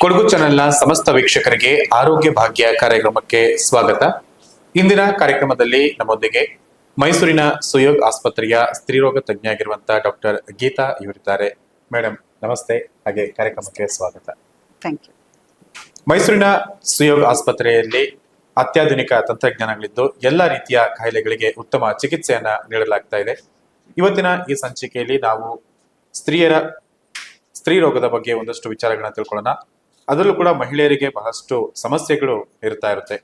ಕೊಡಗು ಚಾನೆಲ್ನ ಸಮಸ್ತ ವೀಕ್ಷಕರಿಗೆ ಆರೋಗ್ಯ ಭಾಗ್ಯ ಕಾರ್ಯಕ್ರಮಕ್ಕೆ ಸ್ವಾಗತ. ಇಂದಿನ ಕಾರ್ಯಕ್ರಮದಲ್ಲಿ ನಮ್ಮೊಂದಿಗೆ ಮೈಸೂರಿನ ಸುಯೋಗ್ ಆಸ್ಪತ್ರೆಯ ಸ್ತ್ರೀರೋಗ ತಜ್ಞ ಆಗಿರುವಂತಹ ಡಾಕ್ಟರ್ ಗೀತಾ ಇವರಿದ್ದಾರೆ. ಮೇಡಮ್ ನಮಸ್ತೆ, ಹಾಗೆ ಕಾರ್ಯಕ್ರಮಕ್ಕೆ ಸ್ವಾಗತ. Thank you. ಮೈಸೂರಿನ ಸುಯೋಗ್ ಆಸ್ಪತ್ರೆಯಲ್ಲಿ ಅತ್ಯಾಧುನಿಕ ತಂತ್ರಜ್ಞಾನಗಳಿದ್ದು ಎಲ್ಲ ರೀತಿಯ ಕಾಯಿಲೆಗಳಿಗೆ ಉತ್ತಮ ಚಿಕಿತ್ಸೆಯನ್ನ ನೀಡಲಾಗ್ತಾ ಇದೆ. ಇವತ್ತಿನ ಈ ಸಂಚಿಕೆಯಲ್ಲಿ ನಾವು ಸ್ತ್ರೀ ರೋಗದ ಬಗ್ಗೆ ಒಂದಷ್ಟು ವಿಚಾರಗಳನ್ನ ತಿಳ್ಕೊಳ್ಳೋಣ. ಅದರಲ್ಲೂ ಕೂಡ ಮಹಿಳೆಯರಿಗೆ ಬಹಳಷ್ಟು ಸಮಸ್ಯೆಗಳು ಇರುತ್ತೆ.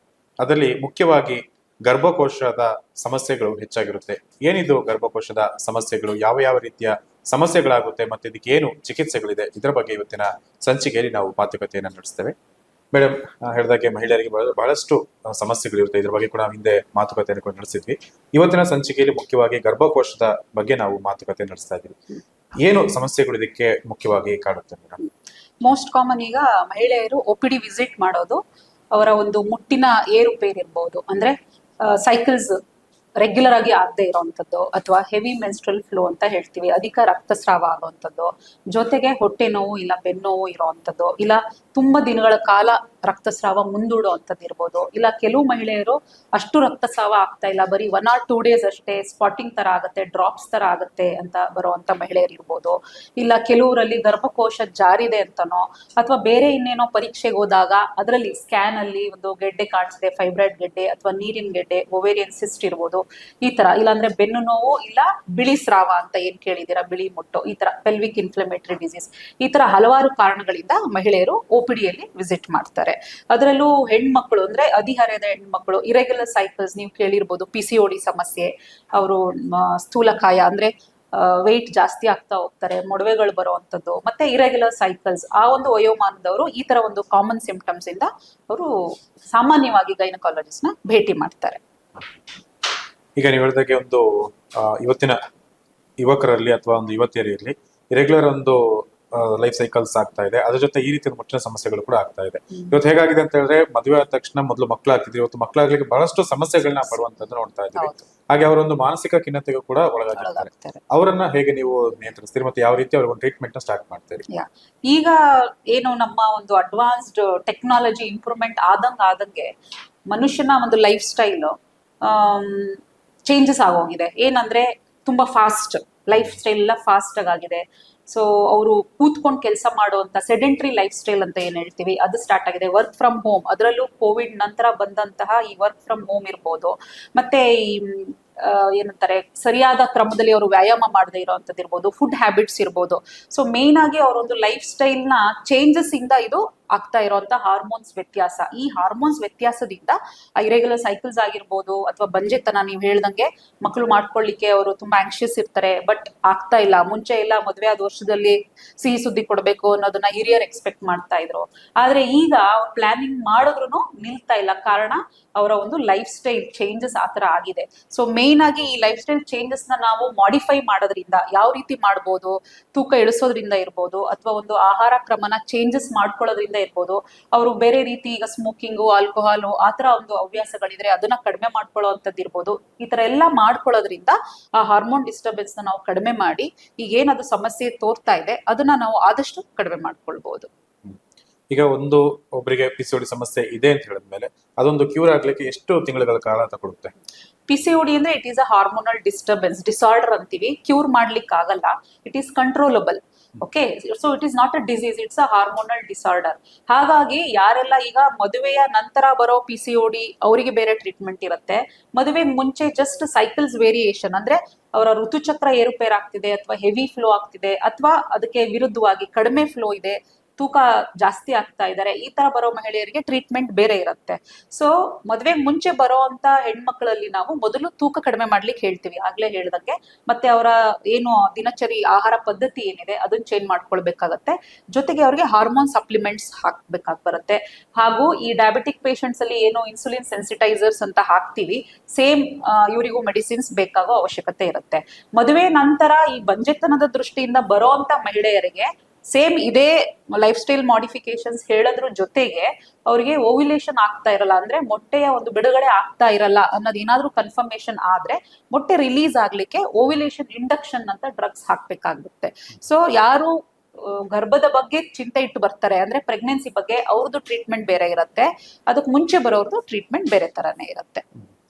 ಅದರಲ್ಲಿ ಮುಖ್ಯವಾಗಿ ಗರ್ಭಕೋಶದ ಸಮಸ್ಯೆಗಳು ಹೆಚ್ಚಾಗಿರುತ್ತೆ. ಏನಿದು ಗರ್ಭಕೋಶದ ಸಮಸ್ಯೆಗಳು, ಯಾವ ಯಾವ ರೀತಿಯ ಸಮಸ್ಯೆಗಳಾಗುತ್ತೆ ಮತ್ತೆ ಇದಕ್ಕೆ ಏನು ಚಿಕಿತ್ಸೆಗಳಿದೆ, ಇದರ ಬಗ್ಗೆ ಇವತ್ತಿನ ಸಂಚಿಕೆಯಲ್ಲಿ ನಾವು ಮಾತುಕತೆಯನ್ನು ನಡೆಸ್ತೇವೆ. ಮೇಡಮ್ ಹೇಳಿದಾಗೆ ಮಹಿಳೆಯರಿಗೆ ಬಹಳಷ್ಟು ಸಮಸ್ಯೆಗಳಿರುತ್ತೆ. ಇದ್ರ ಬಗ್ಗೆ ಕೂಡ ನಾವು ಹಿಂದೆ ಮಾತುಕತೆಯನ್ನು ನಡೆಸಿದ್ವಿ. ಇವತ್ತಿನ ಸಂಚಿಕೆಯಲ್ಲಿ ಮುಖ್ಯವಾಗಿ ಗರ್ಭಕೋಶದ ಬಗ್ಗೆ ನಾವು ಮಾತುಕತೆ ನಡೆಸ್ತಾ ಇದ್ದೀವಿ. ಏನು ಸಮಸ್ಯೆಗಳು ಇದಕ್ಕೆ ಮುಖ್ಯವಾಗಿ ಕಾಡುತ್ತೆ ಮೇಡಮ್? ಮೋಸ್ಟ್ ಕಾಮನ್ ಈಗ ಮಹಿಳೆಯರು OPD ವಿಸಿಟ್ ಮಾಡೋದು ಅವರ ಒಂದು ಮುಟ್ಟಿನ ಏರುಪೇರು ಇರ್ಬೋದು, ಅಂದ್ರೆ ಸೈಕಲ್ಸ್ ರೆಗ್ಯುಲರ್ ಆಗಿ ಆಗದೆ ಇರೋವಂಥದ್ದು, ಅಥವಾ ಹೆವಿ ಮೆನ್ಸ್ಟ್ರಲ್ ಫ್ಲೋ ಅಂತ ಹೇಳ್ತೀವಿ, ಅಧಿಕ ರಕ್ತಸ್ರಾವ ಆಗುವಂಥದ್ದು, ಜೊತೆಗೆ ಹೊಟ್ಟೆ ನೋವು ಇಲ್ಲ ಬೆನ್ನೋವು ಇರೋವಂಥದ್ದು, ಇಲ್ಲ ತುಂಬಾ ದಿನಗಳ ಕಾಲ ರಕ್ತಸ್ರಾವ ಮುಂದೂಡುವಂಥದ್ದು ಇರ್ಬೋದು, ಇಲ್ಲ ಕೆಲವು ಮಹಿಳೆಯರು ಅಷ್ಟು ರಕ್ತಸ್ರಾವ ಆಗ್ತಾ ಇಲ್ಲ, ಬರೀ 1 or 2 days ಅಷ್ಟೇ ಸ್ಪಾಟಿಂಗ್ ತರ ಆಗುತ್ತೆ, ಡ್ರಾಪ್ಸ್ ತರ ಆಗುತ್ತೆ ಅಂತ ಬರುವಂತ ಮಹಿಳೆಯರು ಇರ್ಬೋದು, ಇಲ್ಲ ಕೆಲವರಲ್ಲಿ ಗರ್ಭಕೋಶ ಜಾರಿದೆ ಅಂತನೋ ಅಥವಾ ಬೇರೆ ಇನ್ನೇನೋ ಪರೀಕ್ಷೆಗೆ ಹೋದಾಗ ಅದರಲ್ಲಿ ಸ್ಕ್ಯಾನ್ ಅಲ್ಲಿ ಒಂದು ಗೆಡ್ಡೆ ಕಾಣಿಸಿದೆ, ಫೈಬ್ರಾಯ್ಡ್ ಗೆಡ್ಡೆ ಅಥವಾ ನೀರಿನ ಗೆಡ್ಡೆ, ಒವೇರಿಯನ್ ಸಿಸ್ಟ್ ಇರ್ಬೋದು, ಈ ತರ, ಇಲ್ಲಾಂದ್ರೆ ಬೆನ್ನು ನೋವು ಇಲ್ಲ ಬಿಳಿ ಸ್ರಾವ ಅಂತ ಏನ್ ಕೇಳಿದೀರಾ, ಬಿಳಿ ಮುಟ್ಟು, ಈ ತರ ಪೆಲ್ವಿಕ್ ಇನ್ಫ್ಲಮೇಟರಿ ಡಿಸೀಸ್, ಈ ತರ ಹಲವಾರು ಕಾರಣಗಳಿಂದ ಮಹಿಳೆಯರು OPD ಯಲ್ಲಿ ವಿಸಿಟ್ ಮಾಡ್ತಾರೆ. ಅದರಲ್ಲೂ ಹೆಣ್ಮಕ್ಳು ಅಂದ್ರೆ ಹದಿಹರೆಯದ ಹೆಣ್ಮಕ್ಳು, ಇರೆಗ್ಯುಲರ್ ಸೈಕಲ್ಸ್ ನೀವು ಕೇಳಿರ್ಬೋದು, PCOD ಸಮಸ್ಯೆ, ಅವರು ಸ್ಥೂಲಕಾಯ ಅಂದ್ರೆ ವೆಯ್ಟ್ ಜಾಸ್ತಿ ಆಗ್ತಾ ಹೋಗ್ತಾರೆ, ಮೊಡವೆಗಳು ಬರುವಂತದ್ದು, ಮತ್ತೆ ಇರೆಗ್ಯುಲರ್ ಸೈಕಲ್ಸ್, ಆ ಒಂದು ವಯೋಮಾನದವರು ಈ ತರ ಒಂದು ಕಾಮನ್ ಸಿಂಪ್ಟಮ್ಸ್ ಇಂದ ಅವರು ಸಾಮಾನ್ಯವಾಗಿ ಗೈನಕಾಲಜಿಸ್ಟ್ ನ ಭೇಟಿ ಮಾಡ್ತಾರೆ. ಈಗ ನೀವು ಹೇಳಿದಾಗೆ ಒಂದು ಇವತ್ತಿನ ಯುವಕರಲ್ಲಿ ಅಥವಾ ಒಂದು ಯುವತಿಯರಲ್ಲಿ ಇರೆಗ್ಯುಲರ್ ಒಂದು ಲೈಫ್ ಸೈಕಲ್ಸ್ ಆಗ್ತಾ ಇದೆ, ಅದ್ರ ಜೊತೆ ಈ ರೀತಿಯ ಮುಟ್ಟಿನ ಸಮಸ್ಯೆಗಳು ಕೂಡ ಆಗ್ತಾ ಇದೆ. ಇವತ್ತು ಹೇಗಾಗಿದೆ ಅಂತ ಹೇಳಿದ್ರೆ, ಮದುವೆ ಆದ ತಕ್ಷಣ ಮೊದಲು ಮಕ್ಕಳಾಗ್ತಿದ್ರು, ಇವತ್ತು ಮಕ್ಕಳಾಗ್ಲಿಕ್ಕೆ ಬಹಳಷ್ಟು ಸಮಸ್ಯೆಗಳನ್ನ ಪಡುವಂತದ್ದು ನೋಡ್ತಾ ಇದ್ದೀವಿ. ಹಾಗೆ ಅವರೊಂದು ಮಾನಸಿಕ ಖಿನ್ನತೆಗೂ ಕೂಡ ಒಳಗಾಗಿರ್ತಾರೆ. ಅವರನ್ನ ಹೇಗೆ ನೀವು ನಿಯಂತ್ರಿಸ್ತೀರಿ ಮತ್ತೆ ಯಾವ ರೀತಿ ಅವ್ರಿಗೆ ಒಂದು ಟ್ರೀಟ್ಮೆಂಟ್ ನ ಸ್ಟಾರ್ಟ್ ಮಾಡ್ತೀರಿ? ಈಗ ಏನು ನಮ್ಮ ಒಂದು ಅಡ್ವಾನ್ಸ್ಡ್ ಟೆಕ್ನಾಲಜಿ ಇಂಪ್ರೂವ್ಮೆಂಟ್ ಆದಂಗೆ ಮನುಷ್ಯನ ಒಂದು ಲೈಫ್ ಸ್ಟೈಲ್ ಚೇಂಜಸ್ ಆಗೋಗಿದೆ. ಏನಂದ್ರೆ ತುಂಬಾ ಫಾಸ್ಟ್ ಲೈಫ್ ಸ್ಟೈಲ್ ಎಲ್ಲ ಫಾಸ್ಟ್ ಆಗಿದೆ. ಸೊ ಅವರು ಕೂತ್ಕೊಂಡು ಕೆಲಸ ಮಾಡುವಂತ ಸೆಡೆಂಟ್ರಿ ಲೈಫ್ ಸ್ಟೈಲ್ ಅಂತ ಏನ್ ಹೇಳ್ತೀವಿ, ಅದು ಸ್ಟಾರ್ಟ್ ಆಗಿದೆ. ವರ್ಕ್ ಫ್ರಮ್ ಹೋಮ್, ಅದರಲ್ಲೂ ಕೋವಿಡ್ ನಂತರ ಬಂದಂತಹ ಈ ವರ್ಕ್ ಫ್ರಮ್ ಹೋಮ್ ಇರ್ಬೋದು, ಮತ್ತೆ ಈ ಏನಂತಾರೆ ಸರಿಯಾದ ಕ್ರಮದಲ್ಲಿ ಅವರು ವ್ಯಾಯಾಮ ಮಾಡದೇ ಇರೋವಂಥದ್ದು ಇರ್ಬೋದು, ಫುಡ್ ಹ್ಯಾಬಿಟ್ಸ್ ಇರ್ಬೋದು. ಸೊ ಮೇನ್ ಆಗಿ ಅವರೊಂದು ಲೈಫ್ ಸ್ಟೈಲ್ ನ ಚೇಂಜಸ್ ಇಂದ ಇದು ಆಗ್ತಾ ಇರುವಂತ ಹಾರ್ಮೋನ್ಸ್ ವ್ಯತ್ಯಾಸ. ಈ ಹಾರ್ಮೋನ್ಸ್ ವ್ಯತ್ಯಾಸದಿಂದ ಇರೆಗ್ಯುಲರ್ ಸೈಕಲ್ಸ್ ಆಗಿರ್ಬೋದು, ಅಥವಾ ಬಂಜೆತನ, ನೀವು ಹೇಳ್ದಂಗೆ ಮಕ್ಕಳು ಮಾಡ್ಕೊಳ್ಳಿಕ್ಕೆ ಅವರು ತುಂಬಾ ಆಂಕ್ಷಿಯಸ್ ಇರ್ತಾರೆ, ಬಟ್ ಆಗ್ತಾ ಇಲ್ಲ. ಮುಂಚೆ ಎಲ್ಲ ಮದುವೆ ಆದ ವರ್ಷದಲ್ಲಿ ಸಿಹಿ ಸುದ್ದಿ ಕೊಡ್ಬೇಕು ಅನ್ನೋದನ್ನ ಹಿರಿಯರು ಎಕ್ಸ್ಪೆಕ್ಟ್ ಮಾಡ್ತಾ ಇದ್ರು, ಆದ್ರೆ ಈಗ ಪ್ಲಾನಿಂಗ್ ಮಾಡಿದ್ರು ನಿಲ್ತಾ ಇಲ್ಲ. ಕಾರಣ ಅವರ ಒಂದು ಲೈಫ್ ಸ್ಟೈಲ್ ಚೇಂಜಸ್ ಆತರ ಆಗಿದೆ. ಸೊ ಮೇನ್ ಆಗಿ ಈ ಲೈಫ್ ಸ್ಟೈಲ್ ಚೇಂಜಸ್ ನ ನಾವು ಮಾಡಿಫೈ ಮಾಡೋದ್ರಿಂದ, ಯಾವ ರೀತಿ ಮಾಡ್ಬೋದು, ತೂಕ ಇಳಿಸೋದ್ರಿಂದ ಇರ್ಬೋದು, ಅಥವಾ ಒಂದು ಆಹಾರ ಕ್ರಮನ ಚೇಂಜಸ್ ಮಾಡ್ಕೊಳ್ಳೋದ್ರಿಂದ ಇರ್ಬೋದು, ಅವರು ಬೇರೆ ರೀತಿ ಈಗ ಸ್ಮೋಕಿಂಗು, ಆಲ್ಕೋಹಾಲು, ಆತರ ಒಂದು ಹವ್ಯಾಸಗಳಿದ್ರೆ ಅದನ್ನ ಕಡಿಮೆ ಮಾಡ್ಕೊಳ್ಳೋವಂಥದ್ದು ಇರ್ಬೋದು. ಈ ತರ ಎಲ್ಲ ಮಾಡ್ಕೊಳ್ಳೋದ್ರಿಂದ ಆ ಹಾರ್ಮೋನ್ ಡಿಸ್ಟರ್ಬೆನ್ಸ್ ನ ನಾವು ಕಡಿಮೆ ಮಾಡಿ ಈಗ ಏನದು ಸಮಸ್ಯೆ ತೋರ್ತಾ ಇದೆ ಅದನ್ನ ನಾವು ಆದಷ್ಟು ಕಡಿಮೆ ಮಾಡ್ಕೊಳ್ಬಹುದು. ಈಗ ಒಬ್ಬರಿಗೆ PCOD ಸಮಸ್ಯೆ ಇದೆ ಅಂತ ಹೇಳಿದ್ಮೇಲೆ ಅದೊಂದು ಕ್ಯೂರ್ ಆಗ್ಲಿಕ್ಕೆ ಎಷ್ಟು ತಿಂಗಳ ಕಾಲ ತಗೊಳುತ್ತೆ? PCOD ಅಂದ್ರೆ it is a hormonal disorder ಅಂತೀವಿ. ಕ್ಯೂರ್ ಮಾಡ್ಲಿಕ್ಕೆ ಆಗಲ್ಲ, it is controllable. Okay, so it is not a disease, it's a hormonal disorder. ಹಾಗಾಗಿ ಯಾರೆಲ್ಲ ಈಗ ಮದುವೆಯ ನಂತರ ಬರೋ PCOD ಅವರಿಗೆ ಬೇರೆ ಟ್ರೀಟ್ಮೆಂಟ್ ಇರುತ್ತೆ. ಮದುವೆ ಮುಂಚೆ ಜಸ್ಟ್ ಸೈಕಲ್ಸ್ ವೇರಿಯೇಷನ್ ಅಂದ್ರೆ ಅವರ ಋತುಚಕ್ರ ಏರುಪೇರ್ ಆಗ್ತಿದೆ, ಅಥವಾ ಹೆವಿ ಫ್ಲೋ ಆಗ್ತಿದೆ, ಅಥವಾ ಅದಕ್ಕೆ ವಿರುದ್ಧವಾಗಿ ಕಡಿಮೆ ಫ್ಲೋ ಇದೆ, ತೂಕ ಜಾಸ್ತಿ ಆಗ್ತಾ ಇದ್ದಾರೆ, ಈ ತರ ಬರೋ ಮಹಿಳೆಯರಿಗೆ ಟ್ರೀಟ್ಮೆಂಟ್ ಬೇರೆ ಇರುತ್ತೆ. ಸೊ ಮದುವೆ ಮುಂಚೆ ಬರೋ ಅಂತ ಹೆಣ್ಮಕ್ಳಲ್ಲಿ ನಾವು ಮೊದಲು ತೂಕ ಕಡಿಮೆ ಮಾಡ್ಲಿಕ್ಕೆ ಹೇಳ್ತೀವಿ, ಆಗ್ಲೇ ಹೇಳ್ದಂಗೆ. ಮತ್ತೆ ಅವರ ಏನು ದಿನಚರಿ ಆಹಾರ ಪದ್ಧತಿ ಏನಿದೆ ಅದನ್ನ ಚೇಂಜ್ ಮಾಡ್ಕೊಳ್ಬೇಕಾಗತ್ತೆ. ಜೊತೆಗೆ ಅವ್ರಿಗೆ ಹಾರ್ಮೋನ್ ಸಪ್ಲಿಮೆಂಟ್ಸ್ ಹಾಕ್ಬೇಕಾಗಿ ಬರುತ್ತೆ. ಹಾಗೂ ಈ ಡಯಾಬಿಟಿಕ್ ಪೇಷಂಟ್ಸ್ ಅಲ್ಲಿ ಏನು ಇನ್ಸುಲಿನ್ ಸೆನ್ಸಿಟೈಸರ್ಸ್ ಅಂತ ಹಾಕ್ತಿವಿ, ಸೇಮ್ ಇವರಿಗೂ ಮೆಡಿಸಿನ್ಸ್ ಬೇಕಾಗೋ ಅವಶ್ಯಕತೆ ಇರುತ್ತೆ. ಮದುವೆ ನಂತರ ಈ ಬಂಜೆತನದ ದೃಷ್ಟಿಯಿಂದ ಬರೋ ಅಂತ ಮಹಿಳೆಯರಿಗೆ ಸೇಮ್ ಇದೇ ಲೈಫ್ ಸ್ಟೈಲ್ ಮಾಡಿಫಿಕೇಶನ್ಸ್ ಹೇಳೋದ್ರ ಜೊತೆಗೆ ಅವ್ರಿಗೆ ಓವ್ಯುಲೇಷನ್ ಆಗ್ತಾ ಇರಲ್ಲ, ಅಂದ್ರೆ ಮೊಟ್ಟೆಯ ಒಂದು ಬಿಡುಗಡೆ ಆಗ್ತಾ ಇರಲ್ಲ ಅನ್ನೋದು ಏನಾದ್ರೂ ಕನ್ಫರ್ಮೇಶನ್ ಆದ್ರೆ ಮೊಟ್ಟೆ ರಿಲೀಸ್ ಆಗ್ಲಿಕ್ಕೆ ಓವ್ಯುಲೇಷನ್ ಇಂಡಕ್ಷನ್ ಅಂತ ಡ್ರಗ್ಸ್ ಹಾಕ್ಬೇಕಾಗುತ್ತೆ. ಸೊ ಯಾರು ಗರ್ಭದ ಬಗ್ಗೆ ಚಿಂತೆ ಇಟ್ಟು ಬರ್ತಾರೆ, ಅಂದ್ರೆ ಪ್ರೆಗ್ನೆನ್ಸಿ ಬಗ್ಗೆ ಅವ್ರದ್ದು ಟ್ರೀಟ್ಮೆಂಟ್ ಬೇರೆ ಇರುತ್ತೆ, ಅದಕ್ಕೆ ಮುಂಚೆ ಬರೋರ್ದು ಟ್ರೀಟ್ಮೆಂಟ್ ಬೇರೆ ತರಾನೇ ಇರುತ್ತೆ.